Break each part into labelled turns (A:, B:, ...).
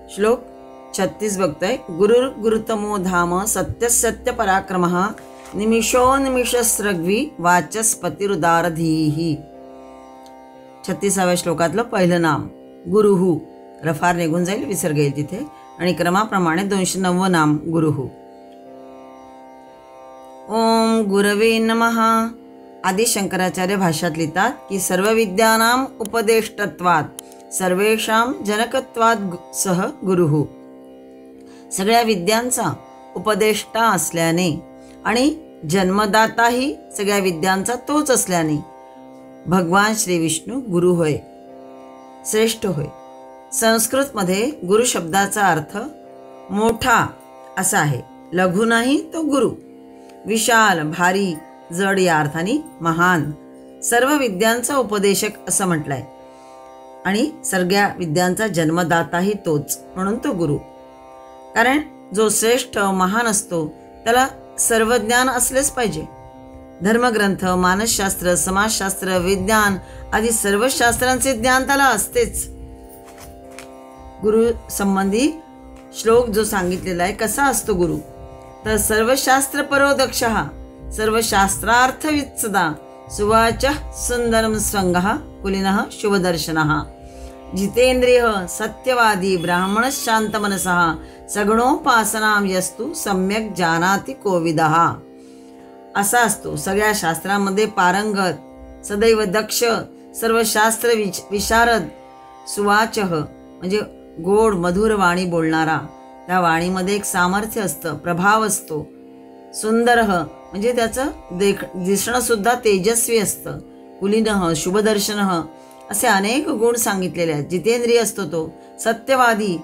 A: श्लोक 36 बघतोय. गुरुर गुरुतमो धाम सत्य सत्य पराक्रमः निमिषो निमिषस्रग्वी वाचस्पतिरुदारधीः. 36व्या श्लोकातलं पहिलं नाम गुरुहू. रफार निघून जाईल, विसर्ग येईल तिथे, आणि क्रमाप्रमाणे 209 नाम गुरुहू. ओम गुरवे नमः. आदि शंकराचार्य भाष्यात लिहितात की सर्व विद्यानाम उपदेष्टत्वात् सर्वेषां जनकत्वात् सह गुरुः. सगळ्या विद्यांचा उपदेष्टा असल्याने आणि जन्मदाताही सगळ्या विद्यांचा तोच असल्याने भगवान श्री विष्णू गुरु होय, श्रेष्ठ होय. संस्कृतमध्ये गुरु शब्दाचा अर्थ मोठा असा आहे. लघु नाही तो गुरु. विशाल, भारी, जड या अर्थाने महान. सर्व विद्यांचा उपदेशक असं म्हटलंय आणि सगळ्या विद्यांचा जन्मदाताही तोच, म्हणून तो गुरु. कारण जो श्रेष्ठ महान असतो त्याला सर्व ज्ञान असलेच पाहिजे. धर्मग्रंथ, मानसशास्त्र, समाजशास्त्र, विज्ञान आदी सर्व शास्त्रांचे ज्ञान त्याला असतेच. गुरु संबंधी श्लोक जो सांगितलेला आहे कसा असतो गुरु, तर सर्व शास्त्र परो दक्षः सर्व शास्त्रार्थवित् सदा सुवाचः सुंदरम स्वंगः कुलीनः शुभदर्शनः जितेंद्रियः सत्यवादी ब्राह्मणः शांतमनसः सगुणोपासनां यस्तु सम्यक जानाति कोविदः. असा असतो सगळ्या शास्त्रांमध्ये पारंगत, सदैव दक्ष, सर्व शास्त्र विशारद, सुवाचः म्हणजे गोड मधुर वाणी बोलणारा. त्या वाणीमध्ये एक सामर्थ्य असतं, प्रभाव असतो. सुंदरः म्हणजे त्याचं दिसणं सुद्धा तेजस्वी असतं. कुलीनः शुभदर्शनः असे अनेक गुण सांगितलेले आहेत. जितेंद्रिय असतो तो. सत्यवादी,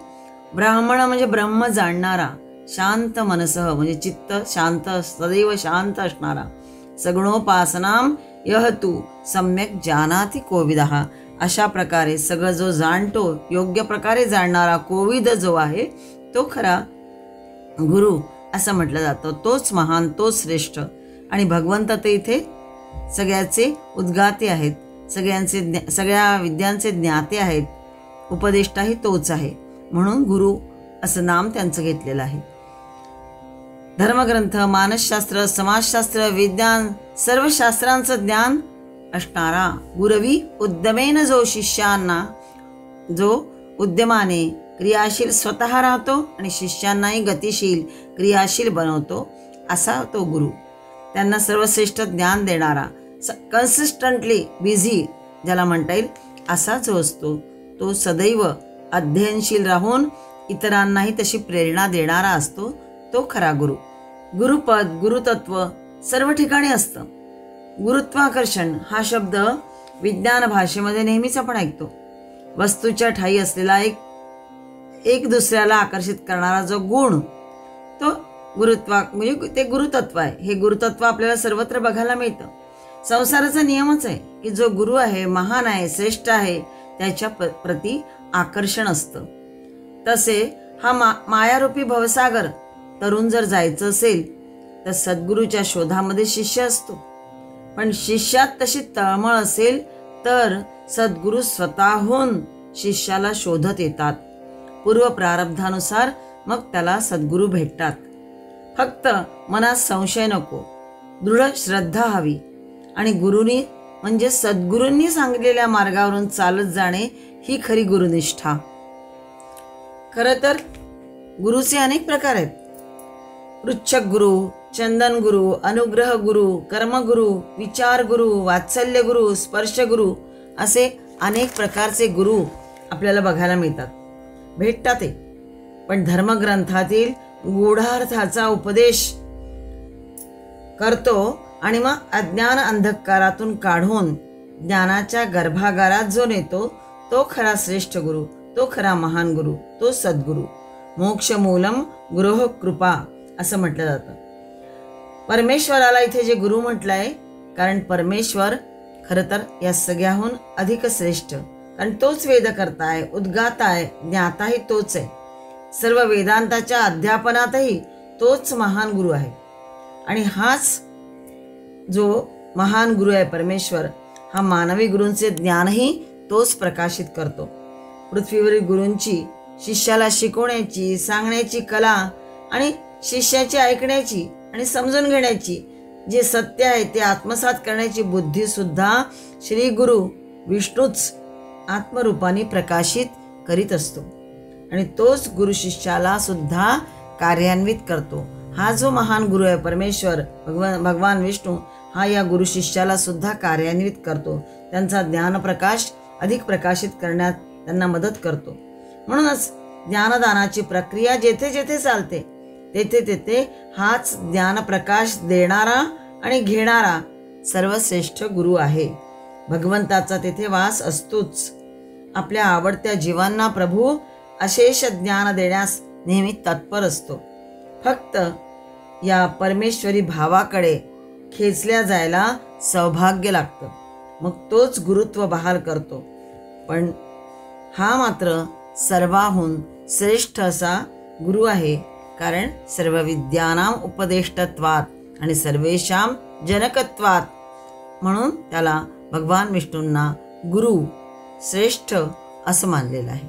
A: ब्राह्मण म्हणजे ब्रह्म जाणणारा. शांत मनसः म्हणजे चित्त शांत, सदैव शांत असणारा. सगुणोपासनां यः तु सम्यक जानाति कोविदः. अशा प्रकारे सगळं जो जाणतो, योग्य प्रकारे जाणणारा कोविद जो आहे तो खरा गुरु असं म्हटलं जातं. तोच महान, तोच श्रेष्ठ. आणि भगवंत तर इथे सगळ्याचे उद्गाते आहेत, सगळ्या विद्यांचे ज्ञाते आहेत. उपदेष्टाही तोच आहे, म्हणून गुरु असं नाम त्यांचं घेतलेलं आहे. धर्मग्रंथ, मानसशास्त्र, समाजशास्त्र, विज्ञान सर्व शास्त्रांचं ज्ञान असणारा गुरवी उद्यमेन जो शिष्यांना, जो उद्यमाने क्रियाशील स्वतः राहतो आणि शिष्यांनाही गतिशील क्रियाशील बनवतो, असा तो गुरु. त्यांना सर्वश्रेष्ठ ज्ञान देणारा, कन्सिस्टंटली बिझी ज्याला म्हणता येईल असा जो असतो, तो सदैव अध्ययनशील राहून इतरांनाही तशी प्रेरणा देणारा असतो, तो खरा गुरु. गुरुपद, गुरुतत्व सर्व ठिकाणी असतं. गुरुत्वाकर्षण हा शब्द विज्ञान भाषेमध्ये नेहमीच आपण ऐकतो. वस्तूच्या ठायी असलेला एक दुसऱ्याला आकर्षित करणारा जो गुण, तो म्हणजे ते गुरुतत्व आहे. हे गुरुतत्व आपल्याला सर्वत्र बघायला मिळतं. संसाराचा नियमच आहे की जो गुरु आहे, महान आहे, श्रेष्ठ आहे, त्याच्या प्रती आकर्षण असतं. तसे हा मायारूपी भवसागर तरुण जर जायचं असेल तर सद्गुरूच्या शोधामध्ये शिष्य असतो. पण शिष्यात तशी तळमळ असेल तर सद्गुरू स्वतःहून शिष्याला शोधत येतात. पूर्व प्रारब्धानुसार मग त्याला सद्गुरू भेटतात. फक्त मनात संशय नको, दृढ श्रद्धा हवी आणि गुरुनी म्हणजे सद्गुरूंनी सांगितलेल्या मार्गावरून चालत जाणे ही खरी गुरुनिष्ठा. खरं तर गुरुचे अनेक प्रकार आहेत. पृच्छक गुरु, चंदन गुरु, अनुग्रह गुरु, कर्मगुरु, विचार गुरु, वात्सल्य गुरु, स्पर्श गुरु असे अनेक प्रकारचे गुरु आपल्याला बघायला भेटतात. पण धर्मग्रंथातील गूढार्थाचा उपदेश करतो आणि मग अज्ञान अंधकारातून काढून ज्ञानाच्या गर्भागारात जो नेतो, तो खरा श्रेष्ठ गुरु, तो खरा महान गुरु, तो सद्गुरु. मोक्ष मूलम गुरोः कृपा असं म्हटलं जातं. परमेश्वराला इथे जे गुरु म्हटलंय, कारण परमेश्वर खरं तर या सगळ्याहून अधिक श्रेष्ठ, कारण तोच वेदकर्ता आहे, उद्गाता आहे, ज्ञाताही तोच आहे. सर्व वेदांताच्या अध्यापनातही तोच महान गुरु आहे. आणि हाच जो महान गुरु आहे परमेश्वर, हा मानवी गुरूंचे ज्ञानही तोच प्रकाशित करतो. पृथ्वीवरील गुरूंची शिष्याला शिकवण्याची, सांगण्याची कला आणि शिष्याची ऐकण्याची आणि समजून घेण्याची, जे सत्य आहे ते आत्मसात करण्याची बुद्धी सुद्धा श्री गुरु विष्णूच आत्मरूपाने प्रकाशित करीत असतो आणि तोच गुरु शिष्याला सुद्धा कार्यान्वित करतो. हा जो महान गुरु आहे परमेश्वर भगवान विष्णू, हा या गुरु शिष्याला सुद्धा कार्यान्वित करतो. त्यांचा ज्ञानप्रकाश अधिक प्रकाशित करण्यात त्यांना मदत करतो. म्हणूनच ज्ञानदानाची प्रक्रिया जेथे जेथे चालते तेथे तेथे हाच ज्ञानप्रकाश देणारा आणि घेणारा सर्वश्रेष्ठ गुरु आहे. भगवंताचा तेथे वास असतोच. आपल्या आवडत्या जीवांना प्रभू अशेष ज्ञान देण्यास नेहमी तत्पर असतो. फक्त या परमेश्वरी भावाकडे खेचल्या जायला सौभाग्य लागतं, मग तोच गुरुत्व बहाल करतो. पण हा मात्र सर्वाहून श्रेष्ठ असा गुरु आहे, कारण सर्व विद्यानां उपदेष्टत्वात् आणि सर्वेषां जनकत्वात्, म्हणून त्याला भगवान विष्णूंना गुरु श्रेष्ठ असं मानलेलं आहे.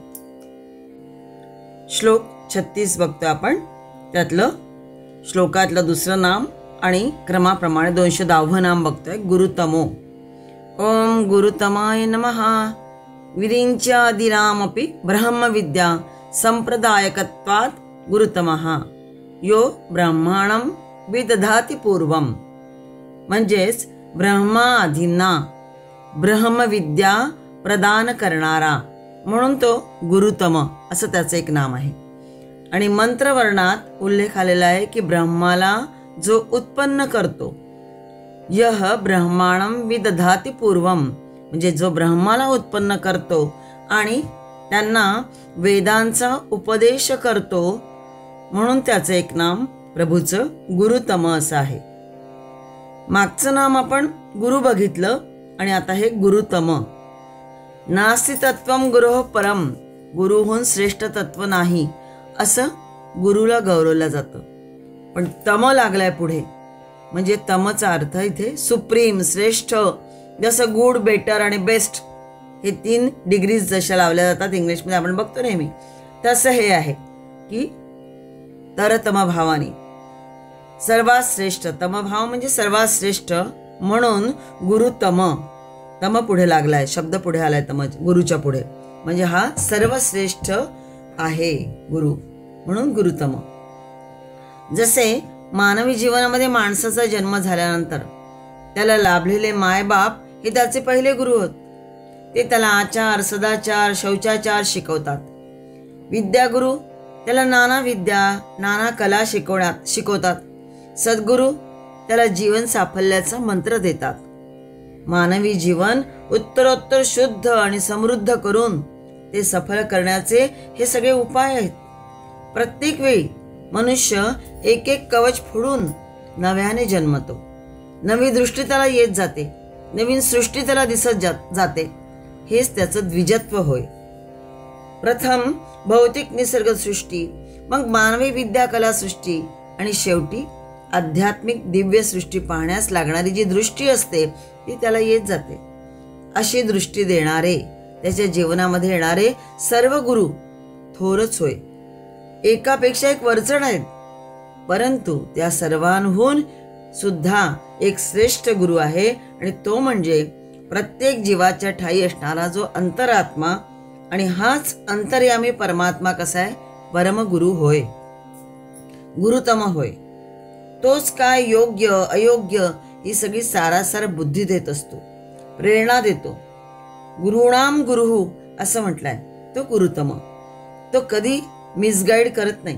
A: श्लोक 36 बघतो आपण. त्यातलं श्लोकातलं दुसरं नाम आणि क्रमाप्रमाणे 210 नाम बघतोय. गुरुतमो. ओम गुरुतमाय नमः. विरिञ्चादिनामपि ब्रह्मविद्या संप्रदायकत्वात् गुरुतमः यो ब्रह्माणं विदधाति पूर्वम. म्हणजेच ब्रह्मादींना ब्रह्मविद्या प्रदान करणारा, म्हणून तो गुरुतम असं त्याचं एक नाम आहे. आणि मंत्रवर्णात उल्लेख आलेला आहे की ब्रह्माला जो उत्पन्न करतो, यह ब्रह्माणं विदधाति पूर्वम, म्हणजे जो ब्रह्माला उत्पन्न करतो आणि त्यांना वेदांचा उपदेश करतो, म्हणून त्याचं एक नाम प्रभूचं गुरुतम असं आहे. मागचं नाम आपण गुरु बघितलं आणि आता हे गुरुतम. नास्ति तत्वम गुरोः परम, गुरुहून श्रेष्ठ तत्व नाही असं गुरुला गौरवलं जातं. पण तम लागलाय पुढे, म्हणजे तमचा अर्थ इथे सुप्रीम, श्रेष्ठ. जसं गुड, बेटर आणि बेस्ट हे 3 डिग्रीज जशा लावल्या जातात इंग्लिशमध्ये आपण बघतो नेहमी, तसं हे आहे की तरतम भावाने सर्वात श्रेष्ठ. तमभाव म्हणजे सर्वात श्रेष्ठ, म्हणून गुरुतम. तम पुढे लागलाय, शब्द पुढे आलाय तम गुरुच्या पुढे, म्हणजे हा सर्वश्रेष्ठ आहे गुरु, म्हणून गुरुतम. जसे मानवी जीवनामध्ये माणसाचा जन्म झाल्यानंतर त्याला लाभलेले मायबाप हे त्याचे पहिले गुरु होत. ते त्याला आचार, सदाचार, शौचाचार शिकवतात. विद्यागुरु त्याला नाना विद्या, नाना कला शिकवतात. सद्गुरु त्याला जीवन साफल्याचा मंत्र देतात. मानवी जीवन उत्तरोत्तर शुद्ध आणि समृद्ध करून ते सफल करण्याचे हे सगळे उपाय आहेत. प्रत्येक वेळी मनुष्य एक एक कवच फोडून नव्याने जन्मतो. नवी दृष्टी त्याला येत जाते, नवीन सृष्टी त्याला दिसत जाते. हेच त्याचं द्विजत्व होय. प्रथम भौतिक निसर्ग सृष्टी, मग मानवी विद्या कला सृष्टी आणि शेवटी आध्यात्मिक दिव्य सृष्टी पाहण्यास लागणारी जी दृष्टी असते ती त्याला येत जाते. अशी दृष्टी देणारे, त्याच्या जीवनामध्ये येणारे सर्व गुरु थोरच होय. एकापेक्षा एक वरचढ आहेत, परंतु त्या सर्वांहून सुद्धा एक श्रेष्ठ गुरु आहे आणि तो म्हणजे प्रत्येक जीवाच्या ठायी असणारा जो अंतरात्मा. आणि हाच अंतर्यामी परमात्मा कसा आहे? परमगुरु होय, गुरुतम होय. तोच काय योग्य अयोग्य ही सगळी सारासार बुद्धी देत असतो, प्रेरणा देतो. गुरुणाम गुरुहू असं म्हटलंय, तो गुरुतम. तो कधी मिसगाईड करत नाही.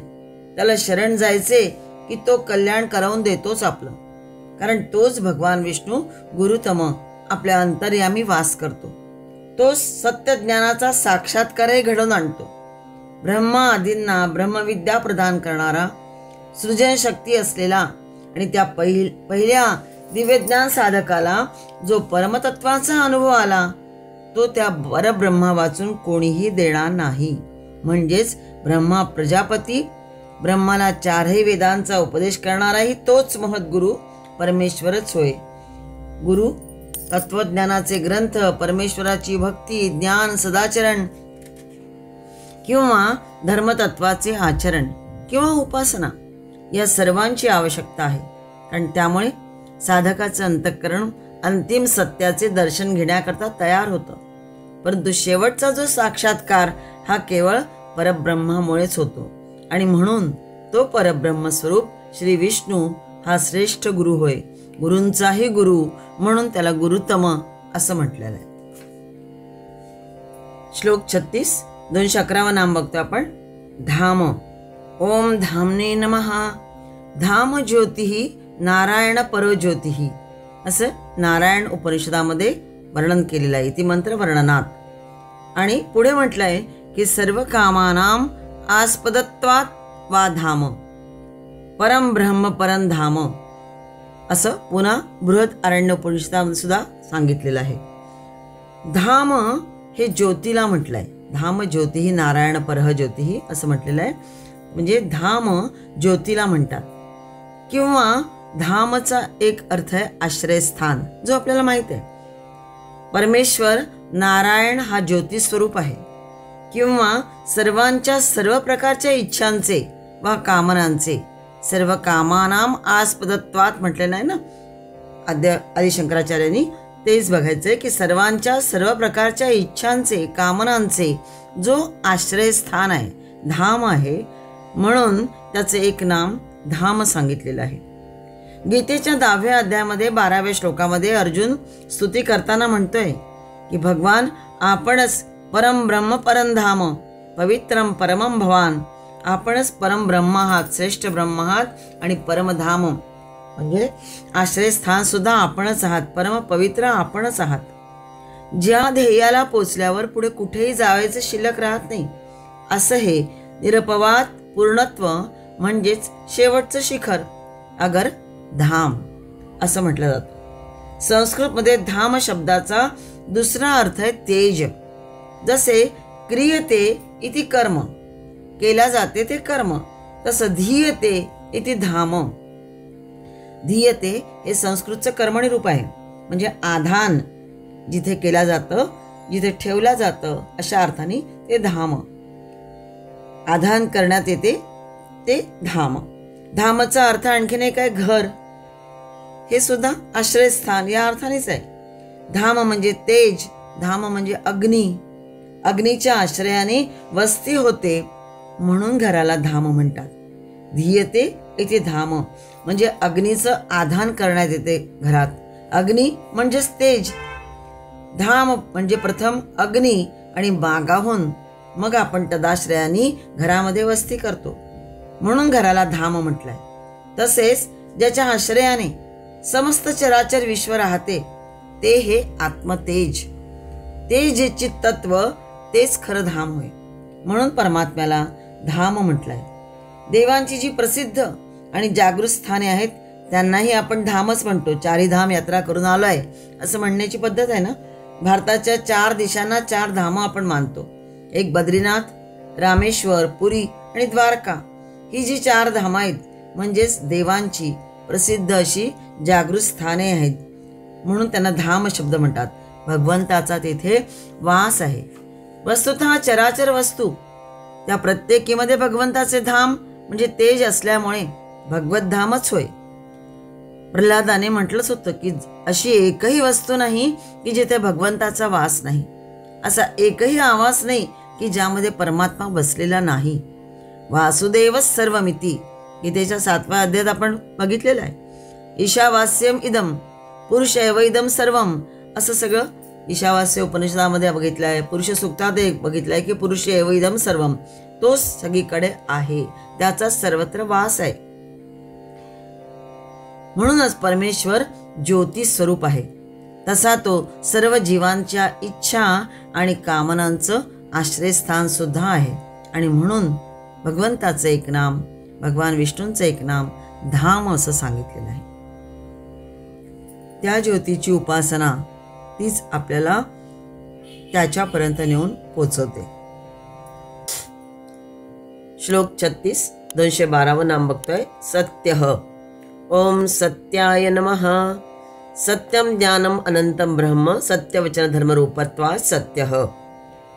A: त्याला शरण जायचे की तो कल्याण करवून देतोच आपलं, कारण तोच भगवान विष्णू गुरुतम आपल्या अंतर्यामी वास करतो. तो सत्य ज्ञानाचा साक्षात्कारही घडवून आणतो. ब्रह्मा आदींना ब्रह्मविद्या प्रदान करणारा, सृजन शक्ती असलेला आणि त्या पहिल्या दिव्यज्ञान साधकाला जो परमतत्वाचा अनुभव आला तो त्या परब्रह्मा वाचून कोणीही देणार नाही. म्हणजेच ब्रह्मा प्रजापती, ब्रह्माला 4ही वेदांचा उपदेश करणाराही तोच महत् गुरु परमेश्वरच होय. गुरु तत्वज्ञानाचे ग्रंथ, परमेश्वराची भक्ती, ज्ञान, सदाचरण किंवा धर्मतत्वाचे आचरण किंवा उपासना या सर्वांची आवश्यकता आहे. कारण त्यामुळे साधकाचं अंतःकरण अंतिम सत्याचे दर्शन घेण्याकरता तयार होतं. परंतु शेवटचा जो साक्षात्कार हा केवळ परब्रह्मामुळेच होतो आणि म्हणून तो परब्रह्म स्वरूप श्री विष्णू हा श्रेष्ठ गुरु होय. गुरूंचाही गुरु म्हणून त्याला गुरुतम असं म्हटलेलं आहे. श्लोक 36 211 नाम बघतो आपण. धाम. ओम धामने नमः. धाम ज्योतिः नारायण परो ज्योतिः असं नारायण उपनिषदामध्ये वर्णन केलेलं आहे, ती मंत्र वर्णनात. आणि पुढे म्हटलंय की सर्व कामानाम आस्पदत्वात् वा धाम परम ब्रह्म परम धाम असं पुन्हा बृहत अरण्य उपनिषदामध्ये सुद्धा सांगितलेलं आहे. धाम हे ज्योतीला म्हटलंय. धाम ज्योतिः नारायण परः ज्योतिः असं म्हटलेलं आहे. म्हणजे धाम ज्योतीला म्हणतात. किंवा धामचा एक अर्थ आहे आश्रयस्थान, जो आपल्याला माहित आहे. परमेश्वर नारायण हा ज्योती स्वरूप आहे. किंवा सर्वांच्या सर्व प्रकारच्या इच्छांचे वा कामनांचे सर्व कामानाम आस्पदत्वात् म्हटलेलं आहे ना आदिशंकराचार्यांनी. तेच बघायचंय की सर्वांच्या सर्व प्रकारच्या इच्छांचे कामनांचे जो आश्रयस्थान आहे धाम आहे, म्हणून त्याचे एक नाम धाम सांगितलेलं आहे. गीतेच्या 10व्या अध्यायामध्ये 12व्या श्लोकामध्ये अर्जुन स्तुती करताना म्हणतोय की भगवान आपणच परम ब्रह्म परम धाम पवित्रम परमम भवान. आपणच परम ब्रह्म आहात, श्रेष्ठ ब्रह्म आहात आणि परमधाम म्हणजे आश्रयस्थान सुद्धा आपणच आहात, परम पवित्र आपणच आहात. ज्या ध्येयाला पोचल्यावर पुढे कुठेही जायचं शिल्लक राहत नाही असं हे निरपवाद पूर्णत्व म्हणजेच शेवटचं शिखर अगर धाम असं म्हटलं जातं. संस्कृतमध्ये धाम शब्दाचा दुसरा अर्थ आहे तेज. जसे क्रियते इति कर्म, केल्या जाते ते कर्म, तसं धीयते इति धाम. धीयते हे संस्कृतचं कर्मणी रूप आहे. म्हणजे आधान, जिथे केलं जातं, जिथे ठेवलं जातं अशा अर्थाने ते धाम. आधान करण्यात येते ते धाम. धामचा अर्थ आणखीन एक आहे घर. हे सुद्धा आश्रयस्थान या अर्थानेच आहे. धाम म्हणजे तेज, धाम म्हणजे अग्नी. अग्नीच्या आश्रयाने वस्ती होते म्हणून घराला धाम म्हणतात. धीयते इथे धाम म्हणजे अग्नीचं आधान करण्यात येते घरात. अग्नी म्हणजेच तेज. धाम म्हणजे प्रथम अग्नी आणि मागाहून मग आपण तदाश्रयाने घरामध्ये वस्ती करतो म्हणून घराला धाम म्हटलंय. तसेच ज्याच्या आश्रयाने समस्त चराचर विश्व राहते ते हे आत्मतेज. ते जे चित्तत्व तेच खरं धाम होय. म्हणून परमात्म्याला धाम म्हटलंय. देवांची जी प्रसिद्ध आणि जागृत स्थाने आहेत त्यांनाही आपण धामच म्हणतो. 4 धाम यात्रा करून आलोय असं म्हणण्याची पद्धत आहे ना. भारताच्या 4 दिशांना 4 धाम आपण मानतो. एक बद्रीनाथ, रामेश्वर, पुरी आणि द्वारका. ही जी 4 धाम आहेत म्हणजेच देवांची प्रसिद्ध अशी जागृत स्थाने आहेत म्हणून त्यांना धाम शब्द म्हणतात. भगवंताचा तेथे वास आहे. वस्तुतः चराचर वस्तू त्या प्रत्येकीमध्ये भगवंताचे धाम म्हणजे तेज असल्यामुळे भगवत धामच होय. प्रल्हादाने म्हटलंच होतं की अशी एकही वस्तू नाही की जिथे भगवंताचा वास नाही. असा एकही आवास नाही की ज्यामध्ये परमात्मा बसलेला नाही. वासुदेव सर्वमिती गीतेच्या 7व्या अध्यायात आपण बघितलेलं आहे. ईशावास्यम इदम पुरुष एव इदम सर्वम असं सगळं ईशावास्य उपनिषदामध्ये बघितलं आहे. पुरुष सूक्तात एक बघितलंय की पुरुष एव इदम सर्वम, तो सगळीकडे आहे, त्याचा सर्वत्र वास आहे. म्हणूनच परमेश्वर ज्योती स्वरूप आहे. तसा तो सर्व जीवांच्या इच्छा आणि कामनांचं आश्रयस्थान सुद्धा आहे. आणि म्हणून भगवंताचं एक नाम, भगवान विष्णूंचं एक नाम धाम असं सांगितलेलं आहे. त्या ज्योतीची उपासना तीच आपल्याला त्याच्यापर्यंत नेऊन पोचवते. श्लोक 36 212 नाम बघतोय. सत्यः. ओम सत्याय नमः. सत्यम ज्ञानम अनंतम ब्रह्म सत्यवचन धर्मरूपत्वात् सत्यः.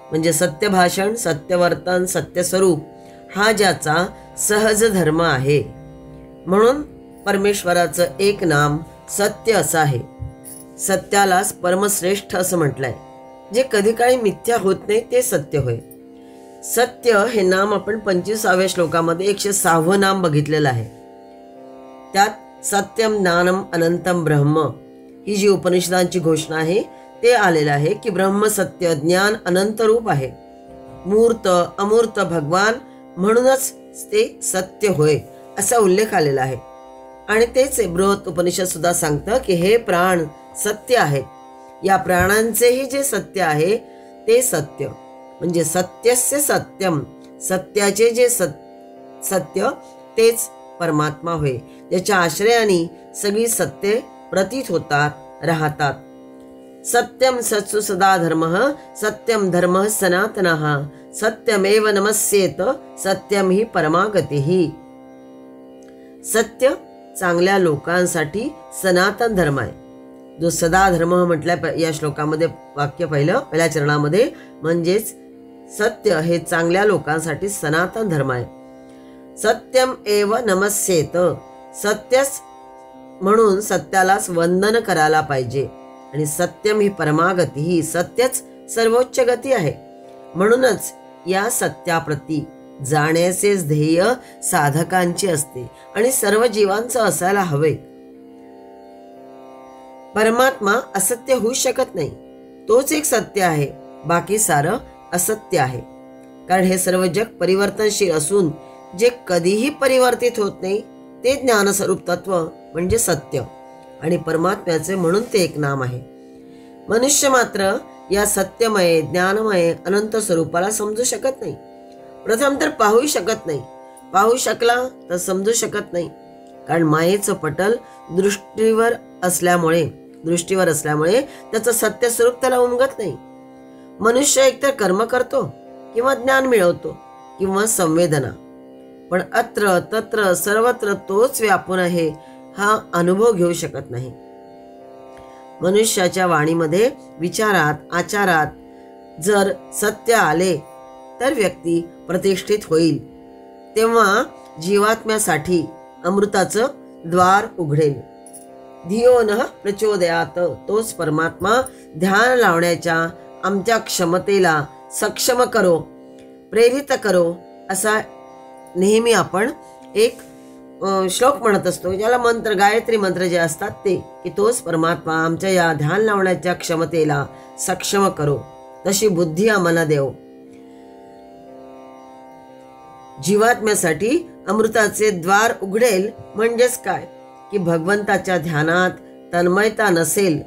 A: म्हणजे सत्य भाषण, सत्य वर्तन, सत्य स्वरूप हा ज्याचा सहज धर्म आहे. म्हणून परमेश्वराचं एक नाम सत्य असं आहे. सत्यालाच परमश्रेष्ठ असं म्हटलंय. जे कधी काळी मिथ्या होत नाही ते सत्य होय. सत्य हे नाम आपण 25व्या श्लोकामध्ये 106वं नाम बघितलेलं आहे. त्यात सत्यम ज्ञानम अनंतम ब्रह्म ही जी उपनिषदांची घोषणा आहे ते आलेलं आहे की ब्रह्म सत्य, ज्ञान अनंत रूप आहे, मूर्त अमूर्त भगवान, म्हणूनच ते सत्य होय असा उल्लेख आलेला आहे. आणि तेच बृहत उपनिषद सुद्धा सांगतं की हे प्राण सत्य आहेत. या प्राणांचेही जे सत्य आहे ते सत्य, म्हणजे सत्यस्य सत्यम, सत्याचे जे सत्य तेच परमात्मा होय, ज्याच्या आश्रयाने सगळी सत्ये प्रतीत होतात, राहतात. सत्यम सत्सु सदा धर्मः, सत्यम धर्मः सनातनः, सत्यमेव नमस्येत, सत्यम ही परमागतिः. सत्य चांगल्या लोकांसाठी सनातन धर्म आहे. जो सदा धर्म म्हटलाय या श्लोकामध्ये, वाक्य पहिल्या चरणामध्ये, म्हणजेच सत्य हे चांगल्या लोकांसाठी सनातन धर्म आहे. सत्यम एव नमस्येत, सत्यच म्हणून सत्यालाच वंदन करायला पाहिजे. आणि सत्यम ही परमागती, ही सत्यच सर्वोच्च गती आहे. म्हणूनच या सत्याप्रती जाण्याचेच ध्येय साधकांचे असते आणि सर्व जीवांचं असायला हवे. परमात्मा असत्य होऊ शकत नाही, तोच एक सत्य आहे, बाकी सारं असत्य आहे. कारण हे सर्व जग परिवर्तनशील असून जे कधीही परिवर्तित होत नाही ते ज्ञानस्वरूप तत्व म्हणजे सत्य आणि परमात्म्याचे म्हणून ते एक नाम आहे. मनुष्य मात्र या सत्यमय, ज्ञानमय, अनंत स्वरूपाला समजू शकत नाही. प्रथम तर पाहू शकत नाही, पाहू शकला तर समजू शकत नाही. कारण मायेचं पटल दृष्टीवर असल्यामुळे त्याचं सत्य स्वरूप त्याला उमगत नाही. मनुष्य एकतर कर्म करतो किंवा ज्ञान मिळवतो किंवा संवेदना, पण अत्र तत्र सर्वत्र तोच व्यापून आहे हा अनुभव घेऊ शकत नाही. मनुष्याच्या वाणीमध्ये, विचारात, आचारात जर सत्य आले तर व्यक्ती प्रतिष्ठित होईल. तेव्हा जीवात्म्यासाठी अमृताचं द्वार उघडेल. धियो नः प्रचोदयात, तोच परमात्मा ध्यान लावण्याच्या आमच्या क्षमतेला सक्षम करो, प्रेरित करो, असा नेहमी आपण एक श्लोक म्हणत असतो, ज्याला मंत्र, गायत्री मंत्र जे असतात ते, की तोच परमात्मा आमच्या या ध्यान लावण्याच्या क्षमतेला सक्षम करो, तशी बुद्धी आम्हाला देव. जीवात्म्यासाठी अमृताचे द्वार उघडेल म्हणजेच काय, की भगवंताच्या ध्यानात तन्मयता नसेल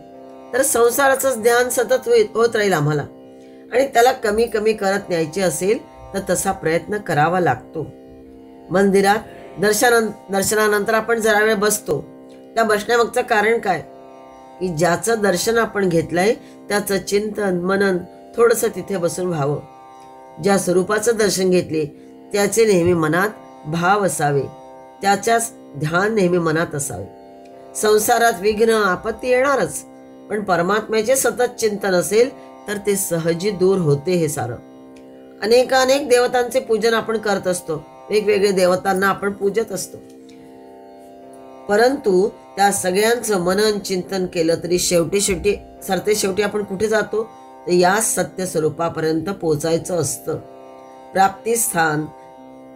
A: तर संसाराचं ज्ञान सतत होत राहील आम्हाला, आणि त्याला कमी कमी करत न्यायचे असेल तर तसा प्रयत्न करावा लागतो. मंदिरात दर्शनानंतर आपण जरा वेळ बसतो. त्या बसण्यामागचं कारण काय, की ज्याचं दर्शन आपण घेतलंय त्याचं चिंतन मनन थोडंसं तिथे बसून व्हावं. ज्या स्वरूपाचं दर्शन घेतले त्याचे नेहमी मनात भाव असावे, त्याच्याच ध्यान नेहमी मनात असावे. संसारात विघ्न आपत्ती येणारच, पण परमात्म्याचे सतत चिंतन असेल तर ते सहजी दूर होते. हे सारं अनेकानेक देवतांचे पूजन आपण करत असतो, वेगवेगळे देवतांना आपण पूजत असतो, परंतु त्या सगळ्यांचं मनन चिंतन केलं तरी शेवटी आपण कुठे जातो, तर या सत्य स्वरूपापर्यंत पोचायचं असतं. प्राप्तिस्थान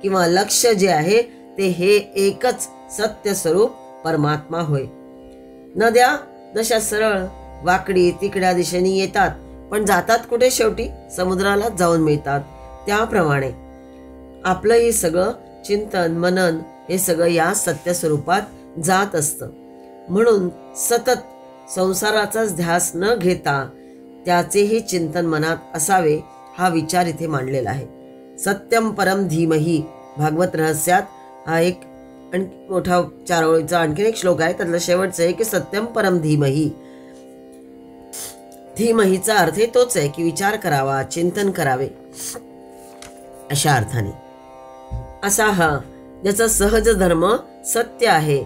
A: किंवा लक्ष्य जे आहे ते हे एकच सत्य स्वरूप परमात्मा होय. नद्या जशा सरळ वाकडी तिकड्या दिशेने येतात पण जातात कुठे, शेवटी समुद्राला जाऊन मिळतात. त्याप्रमाणे आपलंही सगळं चिंतन मनन हे सगळं या सत्य स्वरूपात जात असतं. म्हणून सतत संसाराचाच ध्यास न घेता त्याचेही चिंतन मनात असावे हा विचार इथे मांडलेला आहे. सत्यम परम धीमहि, भागवत रहस्यात हा एक मोठा 4 ओळीचा आणखीन एक श्लोक आहे, त्यातलं शेवटचं आहे की सत्यम परम धीमहि. धीमहीचा अर्थ तोच आहे की विचार करावा, चिंतन करावे अशा अर्थाने. असा हा ज्याचा सहज धर्म सत्य आहे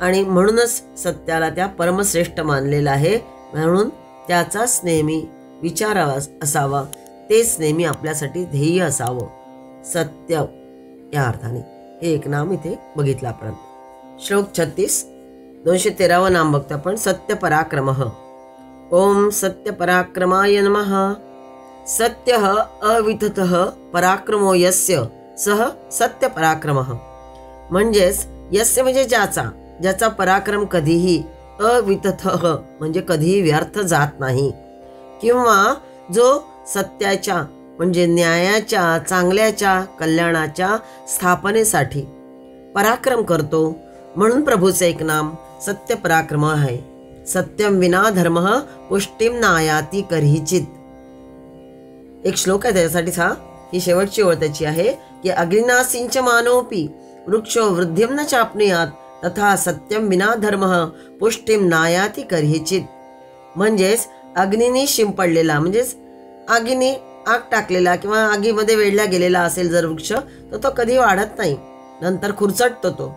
A: आणि म्हणूनच सत्याला त्या परमश्रेष्ठ मानलेला आहे. म्हणून त्याचाच नेहमी विचार असावा, तेच नेहमी आपल्यासाठी ध्येय असावं. सत्य या अर्थाने हे एक नाम इथे बघितलं आपण. श्लोक 36, 213 नाम बघतो आपण. सत्य पराक्रमः. ओम सत्य पराक्रमाय नमः. सत्यः अविततः पराक्रमो यस्य सह सत्य पराक्रमः. म्हणजेच यस्य म्हणजे ज्याचा पराक्रम कधीही अविततः म्हणजे कधीही व्यर्थ जात नाही, किंवा जो सत्याच्या म्हणजे न्यायाच्या, चांगल्याच्या, कल्याणाच्या स्थापनेसाठी पराक्रम करतो. म्हणून प्रभूचे एक नाम सत्य पराक्रम आहे. सत्यम विना धर्म पुष्टिम नायाती करीचित. एक श्लोक आहे त्याच्यासाठीच ही शेवटची ओळ त्याची आहे की अग्निना सिंचमानोपि वृक्षो वृद्धिं न चाप्नुयात तथा सत्यम विना धर्म पुष्टिम नायाती करीचित. म्हणजेच अग्नीने शिंपडलेला म्हणजेच आगीने आग टाकलेला किंवा आगीमध्ये वेढला गेलेला असेल जर वृक्ष, तर तो कधी वाढत नाही, नंतर खुरचटतो तो.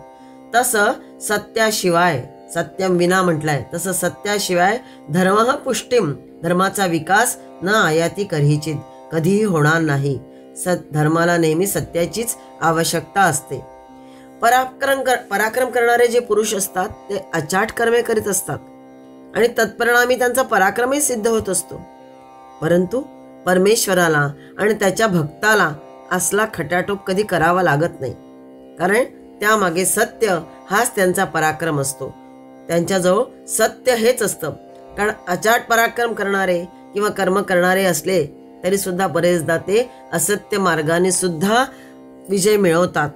A: तसं सत्याशिवाय, सत्यम विना म्हटलंय, तसं सत्याशिवाय धर्म पुष्टिम धर्माचा विकास न आयाती करीचित कधीही होणार नाही. धर्माला नेहमी सत्याचीच आवश्यकता असते. पराक्रम करणारे जे पुरुष असतात ते अचाट कर्मे करीत असतात आणि तत्परिणामी त्यांचा पराक्रमही सिद्ध होत असतो. परंतु परमेश्वराला आणि त्याच्या भक्ताला असला खटाटोप कधी करावा लागत नाही, कारण त्यामागे सत्य हाच त्यांचा पराक्रम असतो. त्यांच्याजवळ सत्य हेच असतं. कारण अचाट पराक्रम करणारे किंवा कर्म करणारे असले तरी सुद्धा बरेचदा ते असत्य मार्गाने सुद्धा विजय मिळवतात.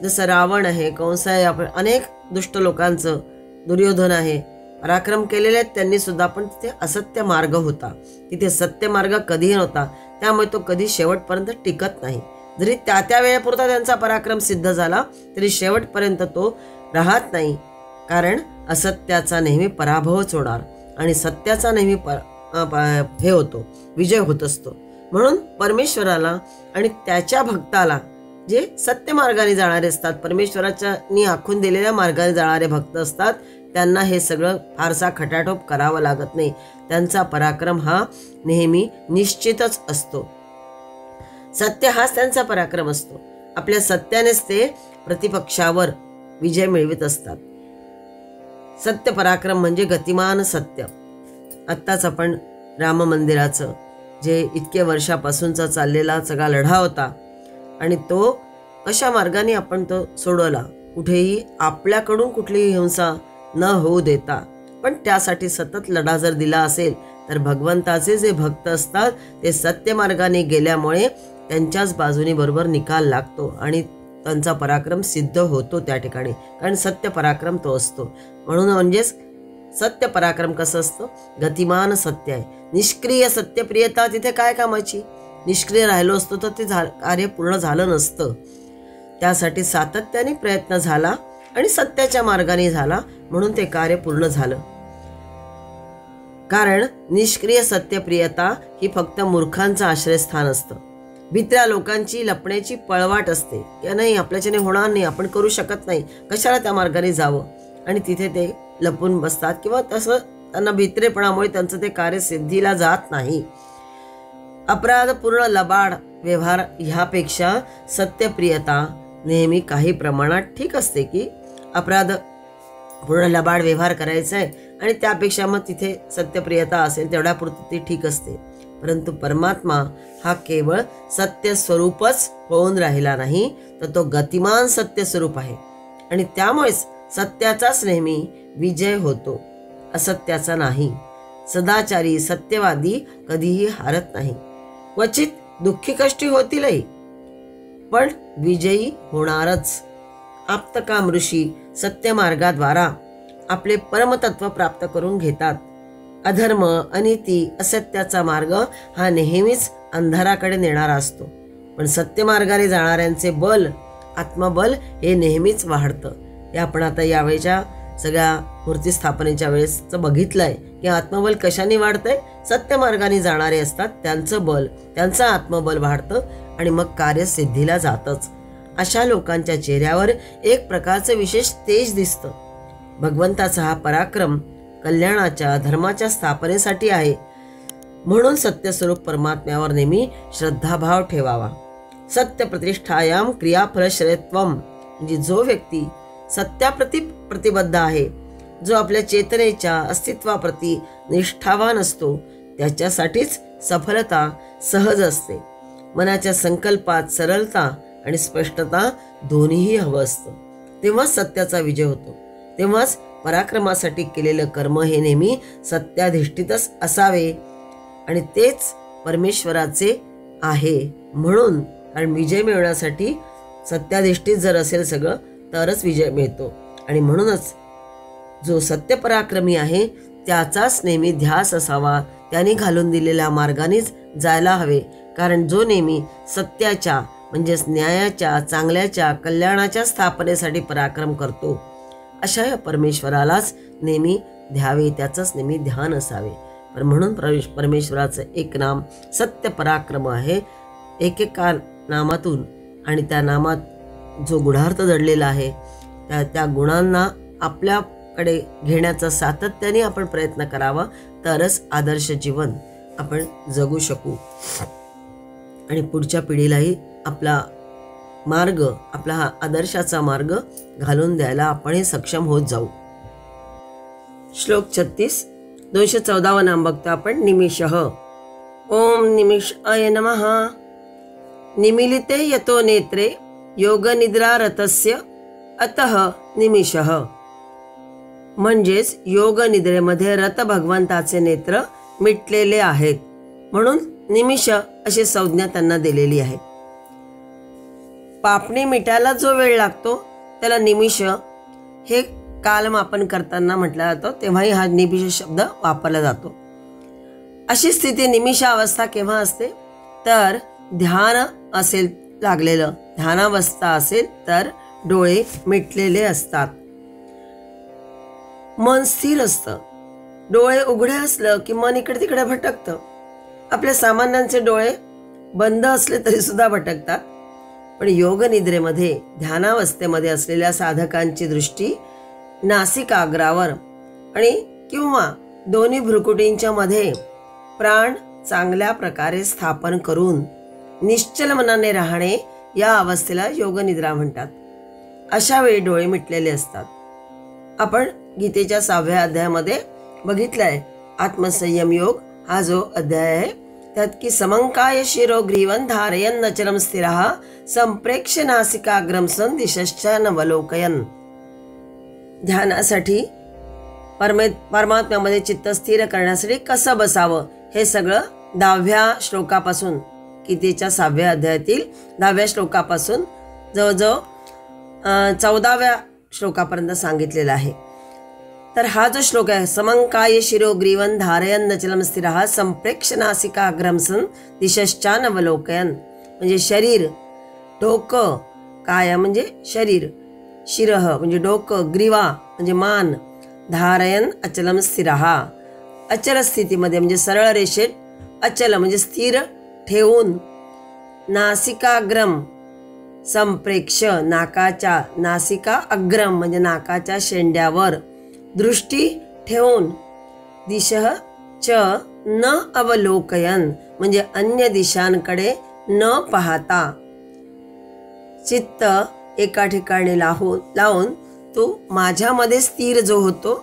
A: जसं रावण आहे, कंस आहे, आपण अनेक दुष्ट लोकांचं, दुर्योधन आहे, पराक्रम केलेले आहेत त्यांनी सुद्धा, पण तिथे असत्य मार्ग होता, तिथे सत्य मार्ग कधीही नव्हता. त्यामुळे तो कधी शेवटपर्यंत टिकत नाही. जरी त्या वेळेपुरता त्यांचा पराक्रम सिद्ध झाला तरी शेवटपर्यंत तो राहत नाही, कारण असत्याचा नेहमी पराभवच होणार आणि सत्याचा नेहमी हे होतो, विजय होत असतो. म्हणून परमेश्वराला आणि त्याच्या भक्ताला जे सत्य मार्गाने जाणारे असतात, परमेश्वराच्या आखून दिलेल्या मार्गाने जाणारे भक्त असतात, त्यांना हे सगळं फारसा खटाटोप करावा लागत नाही. त्यांचा पराक्रम हा नेहमी निश्चितच असतो. सत्य हाच त्यांचा पराक्रम असतो. आपल्या सत्यानेच ते प्रतिपक्षावर विजय मिळवित असतात. सत्य पराक्रम म्हणजे गतिमान सत्य. आत्ताच आपण राम मंदिराचं जे इतक्या वर्षापासूनचा चाललेला सगळा लढा होता आणि तो कशा मार्गाने आपण तो सोडवला, कुठेही आपल्याकडून कुठलीही हिंसा न होऊ देता. पण त्यासाठी सतत लढा जर दिला असेल तर भगवंताचे जे भक्त असतात ते सत्य मार्गाने गेल्यामुळे त्यांच्याच बाजूने बरोबर निकाल लागतो आणि त्यांचा पराक्रम सिद्ध होतो त्या ठिकाणी, कारण सत्य पराक्रम तो असतो. म्हणून म्हणजेच सत्य पराक्रम कसं असतं, गतिमान सत्य आहे. निष्क्रिय सत्यप्रियता तिथे काय कामाची, निष्क्रिय राहिलो असतो तर ते कार्य पूर्ण झालं नसतं. त्यासाठी सातत्याने प्रयत्न झाला आणि सत्याच्या मार्गाने झाला, म्हणून ते कार्य पूर्ण झालं. कारण निष्क्रिय सत्यप्रियता ही फक्त मूर्खांचं आश्रयस्थान असतं. भित्र्या लोकांची लपण्याची पळवाट असते की नाही आपल्याच्याने होणार नाही, आपण करू शकत नाही, कशाला त्या मार्गाने जावं, आणि तिथे ते लपून बसतात किंवा तसं त्यांना भित्रेपणामुळे त्यांचं ते कार्य सिद्धीला जात नाही. अपराधपूर्ण लबाड व्यवहार ह्यापेक्षा सत्यप्रियता नेहमी काही प्रमाणात ठीक असते, की अपराध पूर्ण लबाड व्यवहार करायचा आहे आणि त्यापेक्षा मग तिथे सत्यप्रियता असेल तेवढ्यापुरती ती ठीक असते. परंतु परमात्मा हा केवळ सत्य स्वरूपच होऊन राहिला नाही, तर तो गतिमान सत्य स्वरूप आहे आणि त्यामुळेच सत्याचाच नेहमी विजय होतो, असत्याचा नाही. सदाचारी सत्यवादी कधीही हारत नाही. क्वचित दुःखी कष्टी होतीलही, पण विजयी होणारच. आप्तकाम ऋषी सत्यमार्गाद्वारा आपले परमतत्व प्राप्त करून घेतात. अधर्म, अनिती, असत्याचा मार्ग हा नेहमीच अंधाराकडे नेणारा असतो, पण सत्यमार्गाने जाणाऱ्यांचे बल, आत्मबल हे नेहमीच वाढतं. हे आपण आता यावेळेच्या सगळ्या मूर्ती स्थापनेच्या वेळेसचं बघितलंय की आत्मबल कशाने वाढतंय, सत्यमार्गाने जाणारे असतात त्यांचं बल, त्यांचं आत्मबल वाढतं आणि मग कार्य सिद्धीला जातच. अशा लोकांच्या चेहऱ्यावर एक प्रकारचं विशेष तेज दिसतं. भगवंताचा हा पराक्रम कल्याणाच्या, धर्माच्या स्थापनेसाठी आहे. म्हणून सत्यस्वरूप परमात्म्यावर नेहमी श्रद्धाभाव ठेवावा. सत्य प्रतिष्ठायाम क्रियाफलश्रयत्वम, म्हणजे जो व्यक्ती सत्याप्रती प्रतिबद्ध आहे, जो आपल्या चेतनेच्या अस्तित्वाप्रती निष्ठावान असतो, त्याच्यासाठीच सफलता सहज असते. मनाच्या संकल्पात सरलता आणि स्पष्टता दोन्हीही हवं असतं. तेव्हाच सत्याचा विजय होतो. तेव्हाच पराक्रमासाठी केलेलं कर्म हे नेहमी सत्याधिष्ठितच असावे आणि तेच परमेश्वराचे आहे. म्हणून कारण विजय मिळवण्यासाठी सत्याधिष्ठित जर असेल सगळं तरच विजय मिळतो. आणि म्हणूनच जो सत्यपराक्रमी आहे त्याचाच नेहमी ध्यास असावा. त्याने घालून दिलेल्या मार्गानेच जायला हवे. कारण जो नेहमी सत्याच्या म्हणजेच न्यायाच्या, चांगल्याच्या, कल्याणाच्या स्थापनेसाठी पराक्रम करतो, अशा या परमेश्वरालाच नेहमी ध्यावे, त्याचंच नेहमी ध्यान असावे. पण म्हणून परमेश्वराचं एक नाम सत्य पराक्रम आहे. एकेका नामातून आणि त्या नामात जो गुणार्थ दडलेला आहे त्या गुणांना आपल्याकडे घेण्याचा सातत्याने आपण प्रयत्न करावा, तरच आदर्श जीवन आपण जगू शकू आणि पुढच्या पिढीलाही आपला मार्ग, आपला हा आदर्शाचा मार्ग घालून द्यायला आपणही सक्षम होत जाऊ. श्लोक 36 214 नाम बघतो आपण. निमिषः. ओम निमिषाय नमः. निमिलिते यतो नेत्रे योगनिद्रा रतस्य अतः निमिषः. म्हणजेच योग निद्रेमध्ये रत भगवंताचे नेत्र मिटलेले आहेत म्हणून निमिष अशी संज्ञा त्यांना दिलेली आहे. पापणी मिटायला जो वेळ लागतो त्याला निमिष हे कालमापन करताना म्हटलं जातं, तेव्हाही हा निमिष शब्द वापरला जातो. अशी स्थिती निमिषावस्था केव्हा असते तर ध्यान असेल लागलेलं, ध्यानावस्था असेल तर डोळे मिटलेले असतात, मन स्थिर असतं. डोळे उघडे असलं की मन इकडे तिकडे भटकतं. आपल्या सामान्यांचे डोळे बंद असले तरी सुद्धा भटकतात. पण योग निद्रेमध्ये, ध्यानावस्थेमध्ये असलेल्या साधकांची दृष्टी नासिकाग्रावर आणि किंवा दोन्ही भ्रुकुटींच्या मध्ये प्राण चांगल्या प्रकारे स्थापन करून निश्चल मनाने राहणे, या अवस्थेला योग निद्रा म्हणतात. अशा वेळी डोळे मिटलेले असतात. आपण गीतेच्या 6व्या अध्यायामध्ये बघितलंय आत्मसंयम योग हा जो अध्याय आहे त्यात की समंकाय शिरो ग्रीवन धारयन नचलम स्थिरः संप्रेक्ष नासिकाग्रम सन दिशश्चानवलोकयन. ध्यानासाठी परमात्म्यामध्ये चित्त स्थिर करण्यासाठी कसं बसावं हे सगळं 10व्या श्लोकापासून, गीतेच्या 6व्या अध्यायातील 10व्या श्लोकापासून जवळजवळ 14व्या श्लोकापर्यंत सांगितलेला आहे. तर हा जो श्लोक आहे, समंकाय शिरो ग्रीवन धारयन नचलम स्थिरः संप्रेक्ष नासिकाग्रम सन दिशश्चानवलोकयन, म्हणजे शरीर, डोकं, काय म्हणजे शरीर, शिरः म्हणजे डोकं, ग्रीवा म्हणजे मान, धारयन अचलम स्थिरः अचल स्थितीमध्ये म्हणजे सरळ रेषेत, अचल म्हणजे स्थिर ठेवून, नासिकाग्रम संप्रेक्ष नाकाच्या, नासिका अग्रम म्हणजे नाकाच्या शेंड्यावर दृष्टी ठेवून, दिशः च न अवलोकयन म्हणजे अन्य दिशांकडे न पाहता, चित्त एका ठिकाणी लावून तो माझ्यामध्ये स्थिर जो होतो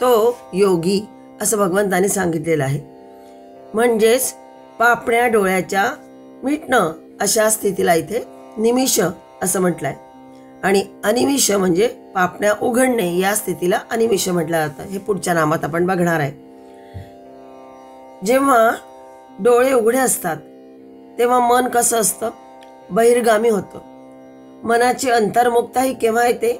A: तो योगी, असं भगवंताने सांगितलेलं आहे. म्हणजेच पापण्या डोळ्याच्या मिटणं अशा स्थितीला इथे निमिष असं म्हटलंय. आणि अनिमिष म्हणजे पापण्या उघडणे, या स्थितीला अनिमिष म्हटलं जातं. हे पुढच्या नामात आपण बघणार आहे. जेव्हा डोळे उघडे असतात तेव्हा मन कसं असतं, बहिर्गामी होतं. मनाची अंतर्मुक्ता ही केव्हा येते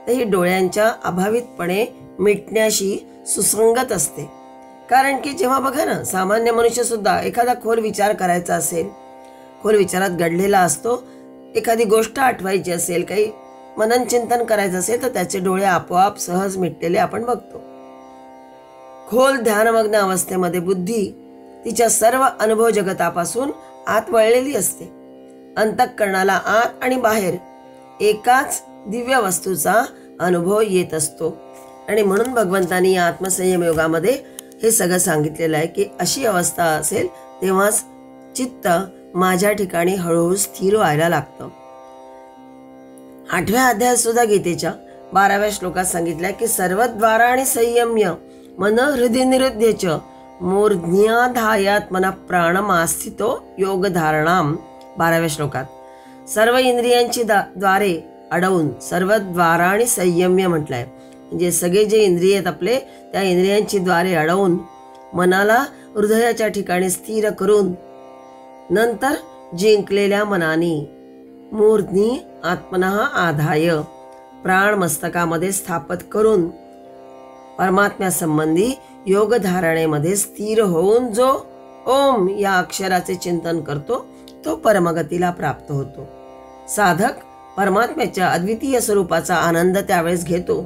A: तर ही डोळ्यांच्या अभावितपणे मिटण्याशी सुसंगत असते. कारण की जेव्हा बघा ना, सामान्य मनुष्य सुद्धा एखादा खोल विचार करायचा असेल, खोल विचारात गडलेला असतो, एखादी गोष्ट आठवायची असेल, काही मनन चिंतन करायचं असेल तर त्याचे डोळे आपोआप सहज मिटलेले आपण बघतो. खोल ध्यानमग्न अवस्थेमध्ये बुद्धी तिच्या सर्व अनुभव जगतापासून आत वळलेली असते. अंतःकरणाला आत आणि बाहेर एकाच दिव्य वस्तूचा अनुभव येत असतो. आणि म्हणून भगवंतांनी या आत्मसंयम योगामध्ये
B: हे सगळं सांगितलेलं आहे की अशी अवस्था असेल तेव्हाच चित्त माझ्या ठिकाणी हळूहळू स्थिर व्हायला लागतं. 8व्या अध्यायात सुद्धा गीतेच्या 12व्या श्लोकात सांगितलंय की सर्वद्वाराणि संयम्य मन हृदय निरुध्यच मूर्ध्याधायात मन प्राणमास्थितो योग धारणाम. 12व्या श्लोकात सर्व इंद्रियांची द्वारे अडवून सर्वद्वाराणि संयम्य म्हटलंय. म्हणजे सगळे जे इंद्रिय आहेत आपले त्या इंद्रियांची द्वारे अडवून मनाला हृदयाच्या ठिकाणी स्थिर करून नंतर जिंकलेल्या मनाने मूर्ध्नी आत्मनः आधाय प्राण मस्तकामध्ये स्थापित करून परमात्म्यासंबंधी योग धारणेमध्ये स्थिर होऊन जो ओम या अक्षराचे चिंतन करतो तो परमगतीला प्राप्त होतो. साधक परमात्म्याच्या अद्वितीय स्वरूपाचा आनंद त्यावेळेस घेतो.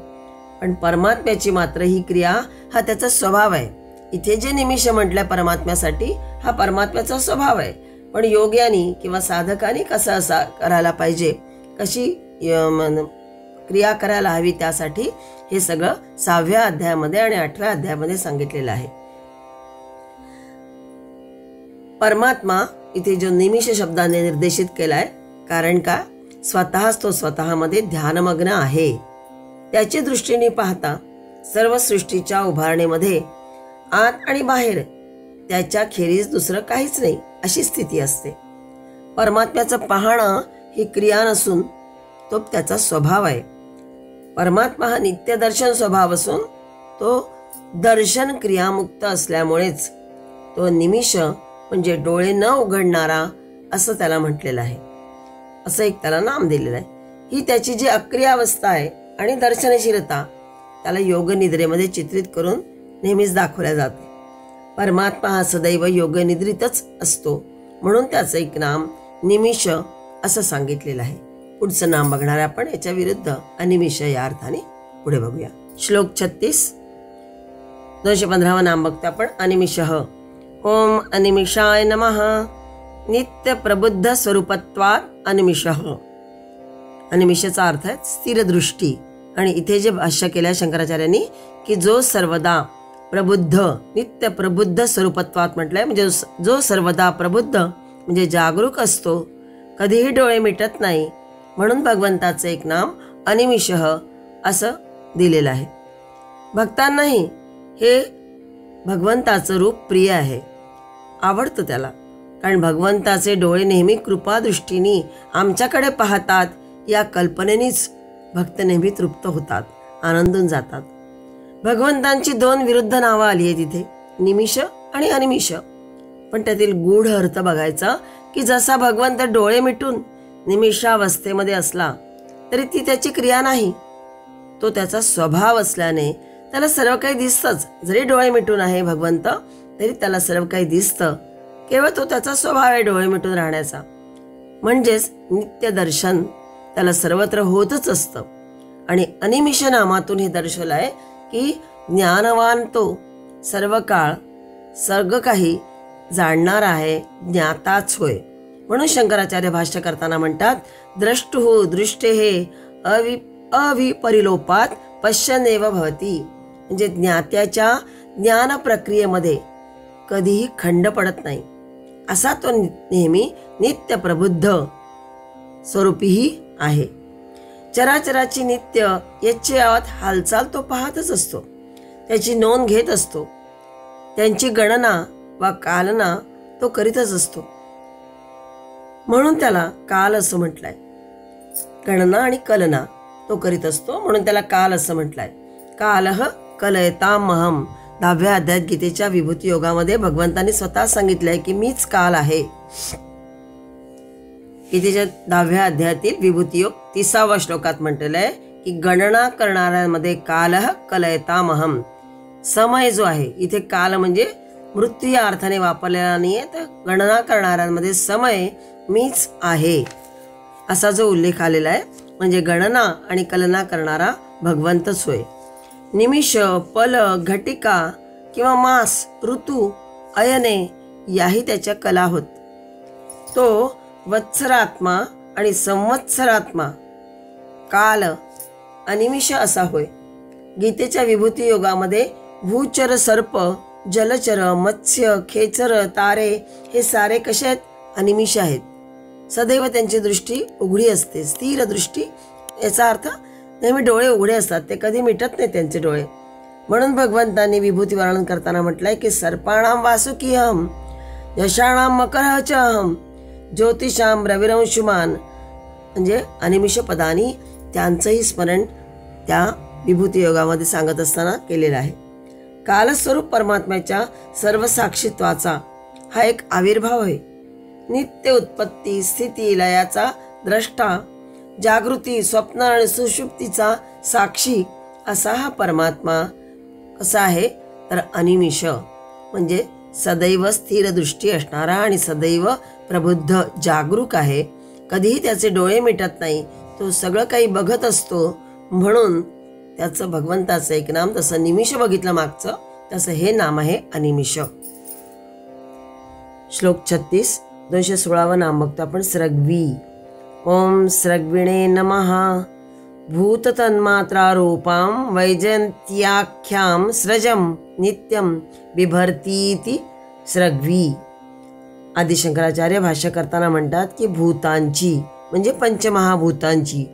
B: पण परमात्म्याची मात्र ही क्रिया हा त्याचा स्वभाव आहे. इथे जे निमिष म्हटलंय परमात्म्यासाठी हा परमात्म्याचा स्वभाव आहे. पण योग्यानी किंवा साधकानी कसं असा करायला पाहिजे, कशी क्रिया करायला हवी, त्यासाठी हे सगळं 6व्या अध्यायामध्ये आणि 8व्या अध्यायामध्ये सांगितलेलं आहे. परमात्मा इथे जो निमिष शब्दाने निर्देशित केलाय, कारण का स्वतःच तो स्वतःमध्ये ध्यानमग्न आहे. त्याची दृष्टीने पाहता सर्व सृष्टीच्या उभारणीमध्ये आत आणि बाहेर त्याच्या खेरीज दुसरं काहीच नाही अशी स्थिती असते. परमात्म्याचं पाहणं ही क्रिया नसून तो त्याचा स्वभाव आहे. परमात्मा हा नित्य दर्शन स्वभाव असून तो दर्शन क्रियामुक्त असल्यामुळेच तो निमिष म्हणजे डोळे न उघडणारा असं त्याला म्हटलेलं आहे. असं एक त्याला नाम दिलेलं आहे. ही त्याची जी अक्रिय अवस्था आहे आणि दर्शनशीलता त्याला योग निद्रेमध्ये चित्रित करून नेहमीच दाखवल्या जाते. परमात्मा हा सदैव योग निद्रितच असतो म्हणून त्याचं एक नाम निमिष असं सांगितलेलं आहे. पुढचं नाम बघणार आपण याच्या विरुद्ध अनिमिष या अर्थाने पुढे बघूया. श्लोक 36 215 नाम बघतो आपण. अनिमिषः ओम अनिमिषाय नमः नित्य प्रबुद्ध स्वरूपत्वात् अनिमिषः. अनिमिषचा अर्थ आहे स्थिर दृष्टी. आणि इथे जे भाष्य केलं शंकराचार्यांनी की जो सर्वदा प्रबुद्ध नित्य प्रबुद्ध स्वरूपत्वात म्हटलंय, म्हणजे जो सर्वदा प्रबुद्ध म्हणजे जागरूक असतो, कधीही डोळे मिटत नाही, म्हणून भगवंताचं एक नाम अनिमिषः असं दिलेलं आहे. भक्तांनाही हे भगवंताचं रूप प्रिय आहे, आवडतं त्याला. कारण भगवंताचे डोळे नेहमी कृपादृष्टीने आमच्याकडे पाहतात या कल्पनेनेच भक्त नेहमी तृप्त होतात, आनंदून जातात. भगवंतांची 2 विरुद्ध नावं आली आहेत इथे, निमिष आणि अनिमिष. पण त्यातील गूढ अर्थ बघायचा की जसा भगवंत डोळे मिटून निमिषावस्थेमध्ये असला तरी ती त्याची क्रिया नाही, तो त्याचा स्वभाव असल्याने त्याला सर्व काही दिसतंच. जरी डोळे मिटून आहे भगवंत तरी त्याला सर्व काही दिसतं. केवळ तो त्याचा स्वभाव आहे डोळे मिटून राहण्याचा. म्हणजेच नित्य दर्शन त्याला सर्वत्र होतच असतं. आणि अनिमिष नामातून हे दर्शवलं आहे की ज्ञानवान तो सर्व काळ सर्व काही जाणणार आहे, ज्ञाताच होय. म्हणून शंकराचार्य भाष्य करताना म्हणतात द्रष्टुः दृष्टेः अविपरिलोपात पश्यन्नेव भवति. म्हणजे ज्ञात्याच्या ज्ञान प्रक्रियेमध्ये कधीही खंड पडत नाही, असा तो नेहमी नित्य प्रबुद्ध स्वरूपीही आहे. चराचराची नित्य यच्चयावत हालचाल तो पाहतच असतो, त्याची नोंद घेत असतो, त्यांची गणना वा कालना तो करीतच असतो. म्हणून त्याला काल असं म्हटलंय. गणना आणि कलना तो करीत असतो म्हणून त्याला काल असं म्हटलंय. कालः कलयतामहम. 10व्या अध्यायात गीतेच्या विभूती योगामध्ये भगवंतांनी स्वतः सांगितलंय की मीच काल आहे. गीतेच्या 10व्या अध्यायातील विभूती योग 30व्या श्लोकात म्हटलेलं आहे की गणना करणाऱ्यांमध्ये कालः कलयतामहम. समय जो आहे इथे काल म्हणजे मृत्यू या अर्थाने वापरलेला नाहीये, तर गणना करणाऱ्यांमध्ये समय मीच आहे असा जो उल्लेख आलेला आहे. म्हणजे गणना आणि कलना करणारा भगवंतच होय. निमिष, पल, घटिका किंवा मास, ऋतू, अयने याही त्याच्या कला होत. तो वत्सरात्मा आणि संवत्सरात्मा काल अनिमिष असा होय. गीतेच्या विभूती योगामध्ये भूचर सर्प जलचर, मत्स्य, खेचर, तारे हे सारे कसे आहेत? अनिमिष आहेत. सदैव त्यांची दृष्टी उघडी असते, स्थिर दृष्टी. याचा अर्थ नेहमी डोळे उघडे असतात, ते कधी मिटत नाही त्यांचे डोळे. म्हणून भगवंतांनी विभूती वर्णन करताना म्हटलंय की सर्पाणाम वासुकीहम, यशाणाम मकरः च अहम, ज्योतिषाम रविरंशुमान. म्हणजे अनिमिष पदानी त्यांचंही स्मरण त्या विभूती योगामध्ये सांगत असताना केलेलं आहे. कालस्वरूप परमात्म्याच्या सर्व साक्षीत्वाचा हा एक आविर्भाव आहे. नित्य उत्पत्ती स्थिती लयाचा द्रष्टा, जागृती, स्वप्न आणि सुषुप्तीचा साक्षी असा हा परमात्मा कसा आहे? तर अनिमिष, म्हणजे सदैव स्थिर दृष्टी असणारा आणि सदैव प्रबुद्ध जागरूक आहे. कधीही त्याचे डोळे मिटत नाही, तो सगळं काही बघत असतो. म्हणून त्याचं भगवंताचं एक नाम, तसं निमिष बघितलं मागचं, तसं हे नाम आहे अनिमिष. श्लोक 36, 216 नाम बघतो आपण. स्रग्वी. ओम स्रग्विणे नमः. भूत तन्मात्रा रूपां वैजयंत्याख्यां स्रजं नित्यं बिभर्तीति स्रग्वी. आदिशंकराचार्य भाष्य करताना म्हणतात की भूतांची म्हणजे पंचमहाभूतांची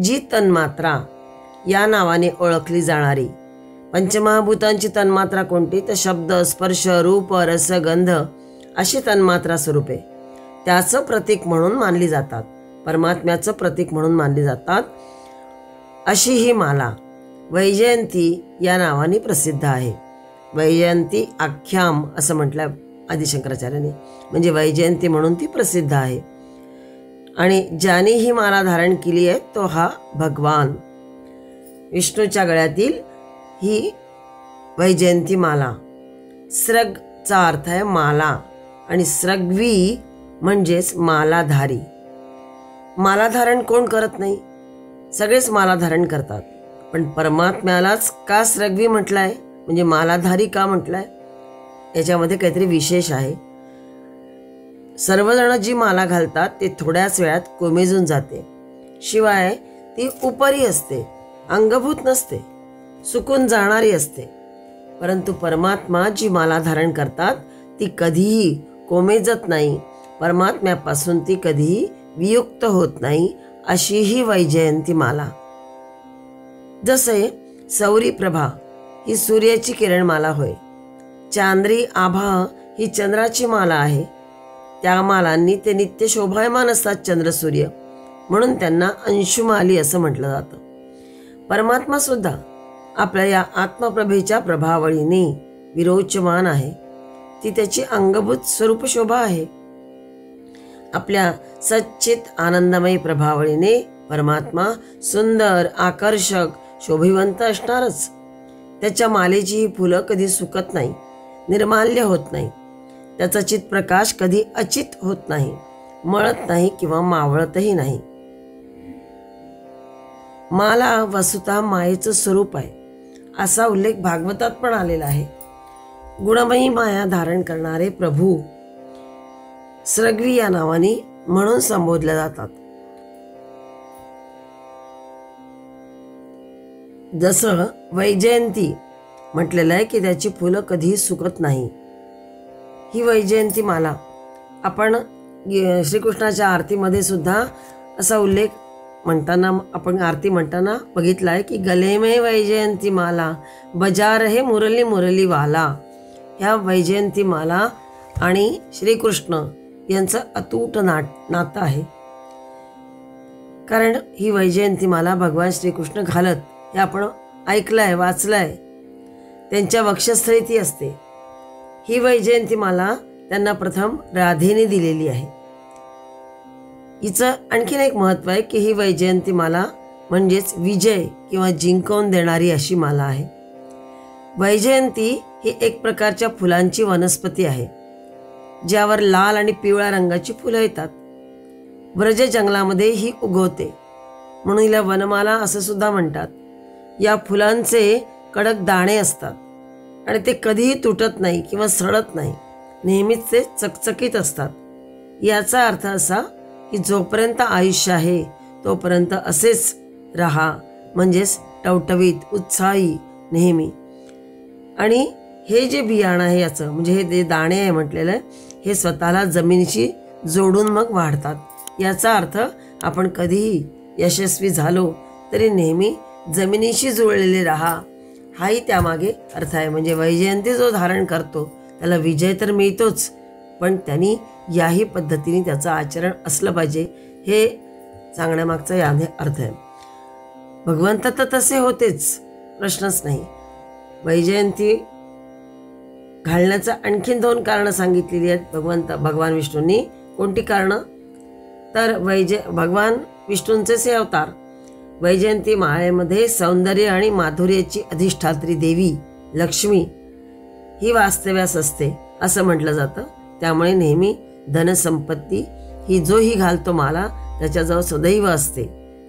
B: जी तन्मात्रा या नावाने ओळखली जाणारी. पंचमहाभूतांची तन्मात्रा कोणती? तर शब्द, स्पर्श, रूप, रस, गंध अशी तन्मात्रा स्वरूपे त्याचं प्रतीक म्हणून मानली जातात, परमात्म्याचं प्रतीक म्हणून मानली जातात. अशी ही माला वैजयंती या नावाने प्रसिद्ध आहे. वैजयंती आख्याम असं म्हटलं आदिशंकराचार्याने, म्हणजे वैजयंती म्हणून ती प्रसिद्ध आहे. आणि ज्याने ही माला धारण केली आहे तो हा भगवान विष्णूच्या गळ्यातील ही वैजयंती माला. स्रगचा अर्थ आहे माला आणि स्रग्वी म्हणजेच मालाधारी. माला धारण कोण करत नाही? सगळेच माला धारण करतात. पण परमात्म्यालाच का स्रग्वी म्हटलंय, म्हणजे मालाधारी का म्हटलंय? याच्यामध्ये काहीतरी विशेष आहे. सर्वजण जी माला घालतात ते थोड्याच वेळात कोमेजून जाते. शिवाय ती उपरी असते, अंगभूत नसते, सुकून जाणारी असते. परंतु परमात्मा जी माला धारण करतात ती कधीही कोमेजत नाही, परमात्म्यापासून ती कधीही वियुक्त होत नाही. अशी ही वैजयंती माला. जसे सौरी प्रभा ही सूर्याची किरणमाला होय, चांद्री आभा ही चंद्राची माला आहे. त्या मालांनी ते नित्य शोभायमान असतात चंद्र सूर्य, म्हणून त्यांना अंशुमाली असं म्हटलं जातं. परमात्मा सुद्धा आपल्या या आत्मप्रभेच्या प्रभावळीने विरोचमान आहे. ती त्याची अंगभूत स्वरूप शोभा आहे. आपल्या सच्चित आनंदमयी प्रभावळीने परमात्मा सुंदर, आकर्षक, शोभिवंत असणारच. त्याच्या मालेची ही फुलं कधी सुकत नाही, निर्माल्य होत नाही. त्याचा चित प्रकाश कधी अचित होत नाही, मळत नाही किंवा मावळतही नाही. माला वसुता मायेचं स्वरूप आहे असा उल्लेख भागवतात पण आलेला आहे. गुणमयी माया धारण करणारे प्रभू स्रग्वी या नावाने म्हणून संबोधले जातात. जसं वैजयंती म्हटलेलं आहे की त्याची फुलं कधीही सुकत नाही. ही वैजयंती माला आपण श्रीकृष्णाच्या आरतीमध्ये सुद्धा असा उल्लेख म्हणताना, आपण आरती म्हणताना बघितला आहे की गले में वैजयंती माला बजा रहे मुरली मुरली वाला. ह्या वैजयंती माला आणि श्रीकृष्ण यांचं अतूट नातं आहे. कारण ही वैजयंती माला भगवान श्रीकृष्ण घालत हे आपण ऐकलंय, वाचलंय. त्यांच्या वक्षस्थळी ती असते. ही वैजयंती माला त्यांना प्रथम राधेने दिलेली आहे. हिचं आणखीन एक महत्व आहे की ही वैजयंती माला म्हणजेच विजय किंवा जिंकवून देणारी अशी माला आहे. वैजयंती ही एक प्रकारच्या फुलांची वनस्पती आहे, ज्यावर लाल आणि पिवळ्या रंगाची फुलं येतात. व्रज जंगलामध्ये ही उगवते, म्हणून हिला वनमाला असं सुद्धा म्हणतात. या फुलांचे कडक दाणे असतात आणि ते कधीही तुटत नाही किंवा सडत नाही, नेहमीच ते चकचकीत असतात. याचा अर्थ असा की जोपर्यंत आयुष्य आहे तोपर्यंत असेच राहा, म्हणजेच टवटवीत, उत्साही नेहमी. आणि हे जे बियाणं आहे याचं म्हणजे हे जे दाणे आहे म्हटलेलं आहे, हे स्वतःला जमिनीशी जोडून मग वाढतात. याचा अर्थ आपण कधीही यशस्वी झालो तरी नेहमी जमिनीशी जुळलेले राहा, हाही त्यामागे अर्थ आहे. म्हणजे वैजयंती जो धारण करतो त्याला विजय तर मिळतोच, पण त्यांनी याही पद्धतीने त्याचं आचरण असलं पाहिजे, हे सांगण्यामागचा यामध्ये अर्थ आहे. भगवंत तर तसे होतेच, प्रश्नच नाही. वैजयंती घालण्याचं आणखीन 2 कारणं सांगितलेली आहेत भगवान विष्णूंनी. कोणती कारणं? तर भगवान विष्णूंचे अवतार. वैजयंती माळेमध्ये सौंदर्य आणि माधुर्याची अधिष्ठात्री देवी लक्ष्मी ही वास्तव्यास असते असं म्हटलं जातं. त्यामुळे नेहमी धनसंपत्ती ही जोही घालतो माला त्याच्याजवळ सदैव असते.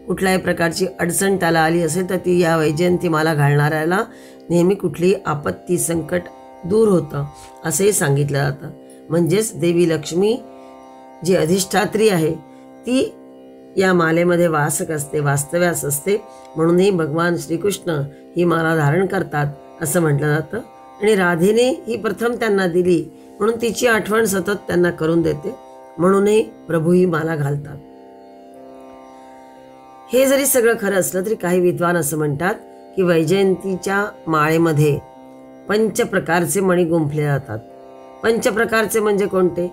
B: कुठल्याही प्रकारची अडचण त्याला आली असेल तर ती या वैजयंती माला घालणाऱ्याला नेहमी कुठलीही आपत्ती संकट दूर होतं असंही सांगितलं जातं. म्हणजेच देवी लक्ष्मी जी अधिष्ठात्री आहे ती या मालेमध्ये वास्तव्यास असते. म्हणूनही भगवान श्रीकृष्ण ही माला धारण करतात असं म्हटलं जातं. आणि राधेने ही प्रथम त्यांना दिली म्हणून तिची आठवण सतत त्यांना करून देते, म्हणूनही प्रभू ही माला घालतात. हे जरी सगळं खरं असलं तरी काही विद्वान असं म्हणतात की वैजयंतीच्या माळेमध्ये 5 प्रकारचे मणी गुंफले जातात. 5 प्रकारचे म्हणजे कोणते?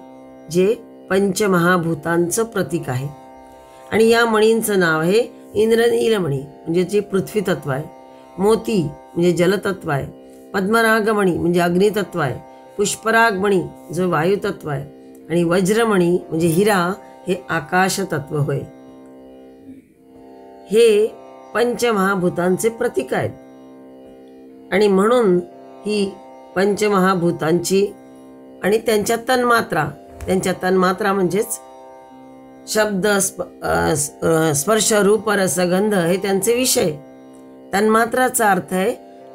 B: जे पंचमहाभूतांचं प्रतीक आहे. आणि या मणींचं नाव आहे इंद्रनीलमणी म्हणजे जे पृथ्वी तत्व आहे, मोती म्हणजे जलतत्व आहे, पद्मरागमणी म्हणजे अग्नितत्व आहे, पुष्परागमणी जो वायुतत्व आहे, आणि वज्रमणी म्हणजे हिरा हे आकाश तत्व होय. हे पंचमहाभूतांचे प्रतीक आहेत. आणि म्हणून ही पंचमहाभूतांची आणि त्यांच्या तन्मात्रा म्हणजेच शब्द स्पर्श रूप रस गंध हे त्यांचे विषय. तन्मात्राचा अर्थ आहे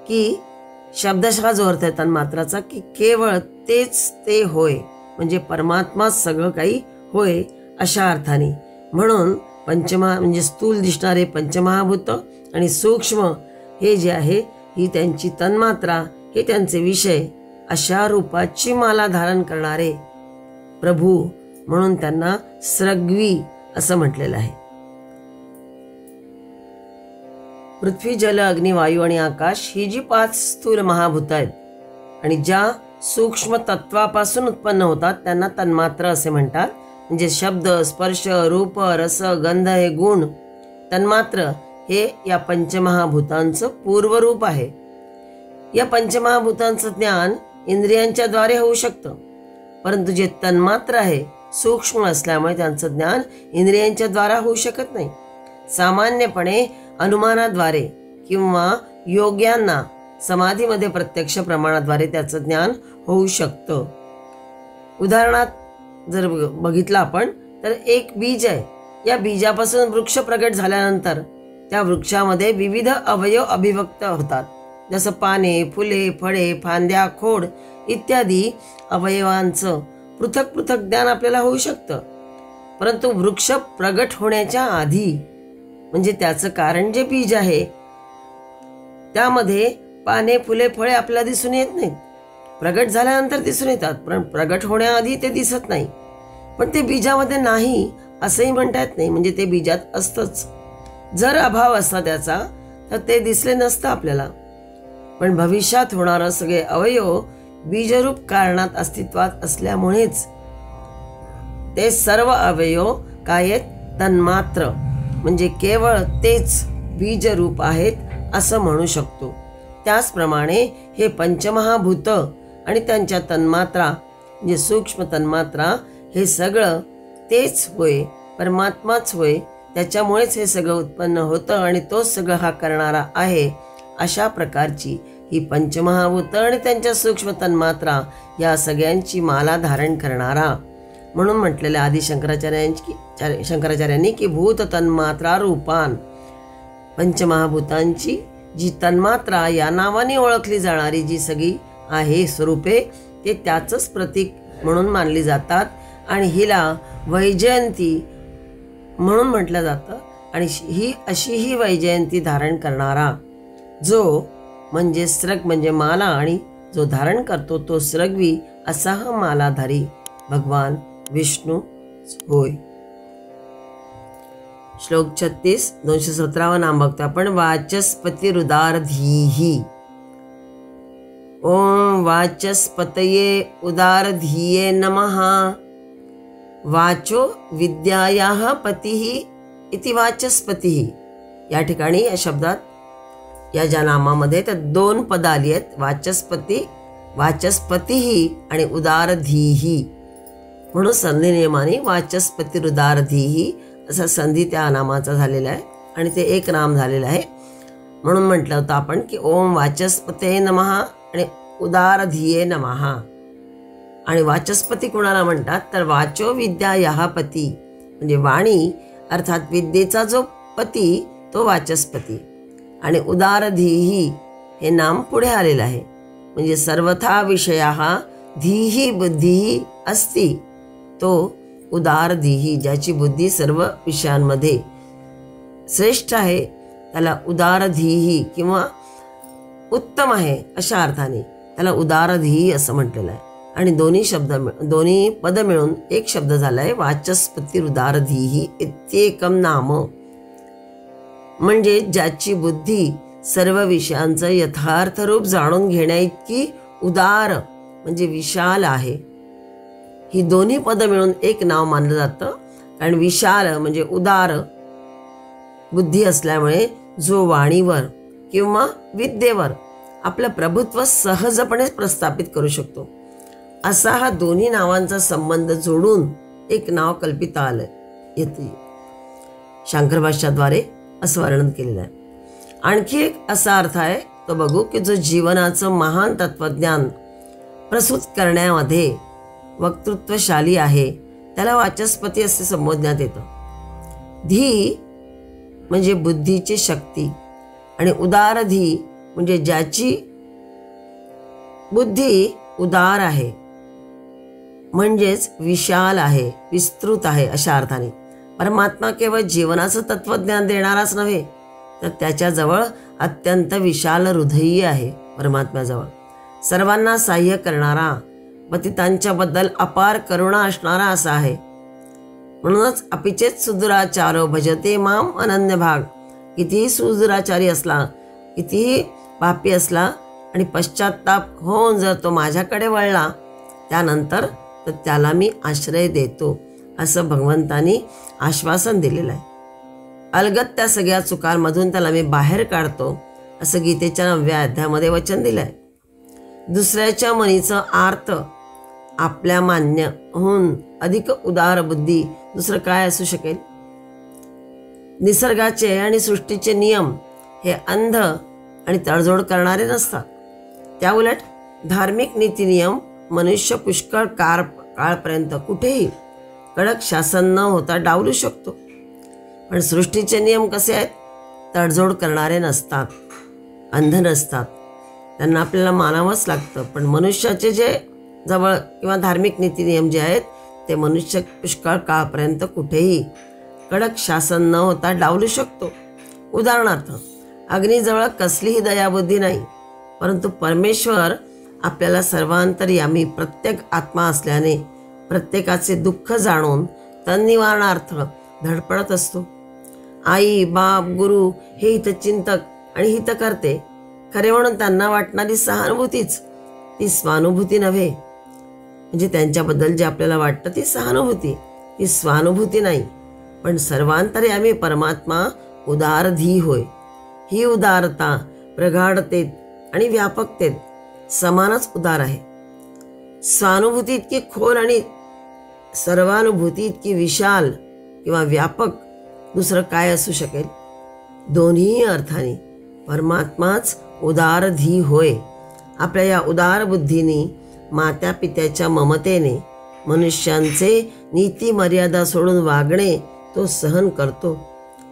B: की शब्दशः जो अर्थ आहे तन्मात्राचा की केवळ तेच ते होय, म्हणजे परमात्माच सगळं काही होय अशा अर्थाने. म्हणून म्हणजे स्थूल दिसणारे पंचमहाभूत आणि सूक्ष्म हे जे आहे ही त्यांची तन्मात्रा, हे त्यांचे विषय, अशा रूपाची माला धारण करणारे प्रभू म्हणून त्यांना स्रग्वी असं म्हटलेलं आहे. पृथ्वी जल अग्नी वायू आणि आकाश ही जी 5 स्थूल महाभूत आहेत आणि ज्या सूक्ष्म तत्वापासून उत्पन्न होतात त्यांना तन्मात्र असे म्हणतात. म्हणजे शब्द स्पर्श रूप रस गंध हे गुण तन्मात्र हे या पंचमहाभूतांचं पूर्वरूप आहे. या पंचमहाभूतांचं ज्ञान इंद्रियांच्या द्वारे होऊ शकतं, परंतु जे तन्मात्र आहे सूक्ष्म असल्यामुळे त्यांचं ज्ञान इंद्रियांच्या द्वारा होऊ शकत नाही. सामान्यपणे अनुमानाद्वारे किंवा योग्यांना समाधीमध्ये प्रत्यक्ष प्रमाणाद्वारे त्याचं ज्ञान होऊ शकतं. उदाहरणार्थ जर बघितलं आपण तर एक बीज आहे, या बीजापासून वृक्ष प्रगट झाल्यानंतर त्या वृक्षामध्ये विविध अवयव अभिव्यक्त होतात, जसं पाने, फुले, फळे, फांद्या, खोड इत्यादी अवयवांचं पृथक पृथक ज्ञान आपल्याला होऊ शकतं. परंतु वृक्ष प्रगट होण्याच्या आधी म्हणजे त्याचं कारण जे बीज आहे त्यामध्ये पाने, फुले, फळे आपल्याला दिसून येत नाहीत. प्रगट झाल्यानंतर दिसून येतात, पण प्रगट होण्याआधी ते दिसत नाही. पण ते बीजामध्ये नाही असंही म्हणता येत नाही, म्हणजे ते बीजात असतंच. जर अभाव असता त्याचा तर ते दिसले नसतं आपल्याला. पण भविष्यात होणारं सगळे अवयव बीजरूप कारणात अस्तित्वात असल्यामुळेच ते सर्व अवयव काय आहेत? तन्मात्र, म्हणजे केवळ तेच बीजरूप आहेत असं म्हणू शकतो. त्याचप्रमाणे हे पंचमहाभूत आणि त्यांच्या तन्मात्रा म्हणजे सूक्ष्म तन्मात्रा हे सगळं तेच होय, परमात्माच होय. त्याच्यामुळेच हे सगळं उत्पन्न होतं आणि तोच सगळं हा करणारा आहे. अशा प्रकारची ही पंचमहाभूत आणि त्यांच्या सूक्ष्म तन्मात्रा या सगळ्यांची माला धारण करणारा म्हणून म्हटलेलं आदि शंकराचार्यांनी की भूत तन्मात्रा रूपान, पंचमहाभूतांची जी तन्मात्रा या नावाने ओळखली जाणारी जी सगळी आहे स्वरूपे ते त्याचंच प्रतीक म्हणून मानली जातात. आणि हिला वैजयंती म्हणून म्हटलं जातं. आणि ही अशी ही वैजयंती धारण करणारा जो म्हणजे स्रग म्हणजे माला आणि जो धारण करतो तो स्रग्वी असा हा मालाधारी भगवान विष्णू होय. श्लोक 36 217 नाम बघतो आपण. वाचस्पतिरुदारधीः. ओम वाचस्पतये उदारधीये नमः. वाचो विद्यायाः पतिः इति वाचस्पतिः. या ठिकाणी या शब्दात या ज्या नामामध्ये त्या दोन पद आली आहेत. वाचस्पती, वाचस्पतिः आणि उदारधीः. म्हणून संधी नियमाने वाचस्पतिरुदारधीः असा संधी त्या नामाचा झालेला आहे आणि ते एक नाम झालेलं आहे. म्हणून म्हटलं होतं आपण की ओम वाचस्पते नमः आणि उदारधीये नमः. आणि वाचस्पती कोणाला म्हणतात तर वाचो विद्या याहा पती, म्हणजे वाणी अर्थात विद्येचा जो पती तो वाचस्पती. आणि उदारधीही हे नाम पुढे आलेलं आहे. म्हणजे सर्वथा विषयाः धीही बुद्धी अस्ति, तो उदारधीही, ज्याची बुद्धी सर्व विषयांमध्ये श्रेष्ठ आहे त्याला उदारधीही किंवा उत्तम आहे अशा अर्थाने त्याला उदारधीही असं म्हटलेलं आहे. आणि दोन्ही पद मिळून एक शब्द झाला आहे वाचस्पतिरुदारधीः इत्येकम नाम. म्हणजे ज्याची बुद्धी सर्व विषयांचं यथार्थ रूप जाणून घेण्याइतकी उदार म्हणजे विशाल आहे. ही दोन्ही पद मिळून एक नाव मानलं जातं. कारण विशाल म्हणजे उदार बुद्धी असल्यामुळे जो वाणीवर किंवा विद्येवर आपलं प्रभुत्व सहजपणे प्रस्थापित करू शकतो, असा हा दोन्ही नावांचा संबंध जोडून एक नाव कल्पिता आलं येते. शंकर भाष्याद्वारे असं वर्णन केलेलं आहे. आणखी एक असा अर्थ आहे तो बघू की जो जीवनाचं महान तत्वज्ञान प्रस्तुत करण्यामध्ये वक्तृत्वशाली आहे त्याला वाचस्पती असे संबोधण्यात येतं. धी म्हणजे बुद्धीची शक्ती आणि उदारधी म्हणजे ज्याची बुद्धी उदार आहे म्हणजेच विशाल आहे, विस्तृत आहे अशा अर्थाने. परमात्मा केवळ जीवनाचं तत्वज्ञान देणाराच नव्हे तर त्याच्याजवळ अत्यंत विशाल हृदयी आहे. परमात्म्याजवळ सर्वांना सहाय्य करणारा, पतितांच्याबद्दल अपार करुणा असणारा असा आहे. म्हणूनच अपिचेत सुदुराचारो भजते माम अनन्य भाग. कितीही सुदुराचारी असला, कितीही पापी असला आणि पश्चाताप होऊन जर तो माझ्याकडे वळला त्यानंतर तर त्याला मी आश्रय देतो असं भगवंतानी आश्वासन दिलेलं आहे. अलगत त्या सगळ्या चुकांमधून त्याला मी बाहेर काढतो असं गीतेच्या 9व्या अध्यायामध्ये वचन दिलं आहे. दुसऱ्याच्या मनीचं आर्त आपल्या मान्यहून अधिक उदार बुद्धी दुसरं काय असू शकेल. निसर्गाचे आणि सृष्टीचे नियम हे अंध आणि तडजोड करणारे नसतात. त्याउलट धार्मिक नीतिनियम मनुष्य पुष्कळ काळपर्यंत कुठेही कडक शासन न होता डावलू शकतो. पण सृष्टीचे नियम कसे आहेत, तडजोड करणारे नसतात, अंध नसतात, त्यांना आपल्याला मानावंच लागतं. पण मनुष्याचे जे जवळ किंवा धार्मिक नीतिनियम जे आहेत ते मनुष्य पुष्कळ काळपर्यंत कुठेही कडक शासन न होता डावलू शकतो. उदाहरणार्थ अग्नीजवळ कसलीही दयाबुद्धी नाही, परंतु परमेश्वर आपल्याला सर्वांतर्यामी प्रत्येक आत्मा असल्याने प्रत्येकाचे दुःख जाणून तन्निवारणार्थ धडपडत असतो. आई, बाप, गुरु हे हितचिंतक आणि हितकर्ते खरे म्हणून त्यांना वाटणारी सहानुभूतीच ती स्वानुभूती नव्हे. म्हणजे त्यांच्याबद्दल जे आपल्याला वाटतं ती सहानुभूती, ती स्वानुभूती नाही. पण सर्वांतर्यामी परमात्मा उदारधी होय. ही उदारता प्रगाढतेत आणि व्यापकतेत समानच उदार आहे. स्वानुभूती इतकी खोल आणि सर्वानुभूती इतकी विशाल किंवा व्यापक दुसरं काय असू शकेल. दोन्ही अर्थाने परमात्माच उदारधी होय. आपल्या या उदार बुद्धीने मात्या पित्याच्या ममतेने मनुष्यांचे नीती मर्यादा सोडून वागणे तो सहन करतो,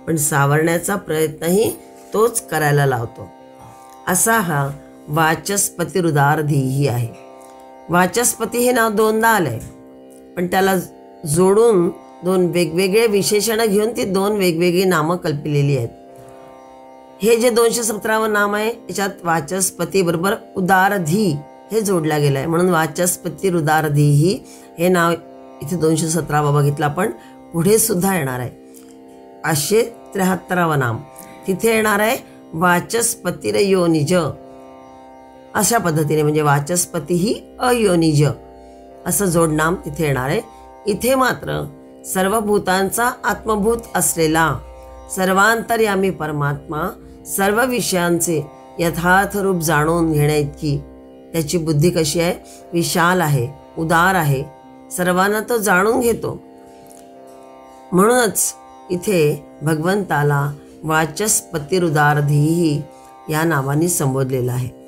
B: पण सावरण्याचा प्रयत्नही तोच करायला लावतो. असा हा वाचस्पतिरुदारधीही आहे. वाचस्पती हे नाव दोनदा आलंय, पण त्याला जोडून दोन वेगवेगळे विशेषणं घेऊन ती दोन वेगवेगळी नामं कल्पिलेली आहेत. हे जे 217 नाम आहे याच्यात वाचस्पती बरोबर उदारधी हे जोडल्या गेलं आहे. म्हणून वाचस्पतिरुदारधीही हे नाव इथे 217 बघितलं आपण. पुढे सुद्धा येणार आहे 573 नाम. तिथे येणार आहे वाचस्पतिरयोनिज अशा पद्धतीने, म्हणजे वाचस्पती ही अयोनिज असं जोडनाम तिथे येणार आहे. इथे मात्र सर्व भूतांचा आत्मभूत असलेला सर्वांतर्यामी परमात्मा सर्व विषयांचे यथार्थ रूप जाणून घेण्याइतकी त्याची बुद्धी कशी आहे, विशाल आहे, उदार आहे, सर्वांना तो जाणून घेतो. म्हणूनच इथे भगवंताला वाचस्पतिरुदारधीही या नावाने संबोधलेलं आहे.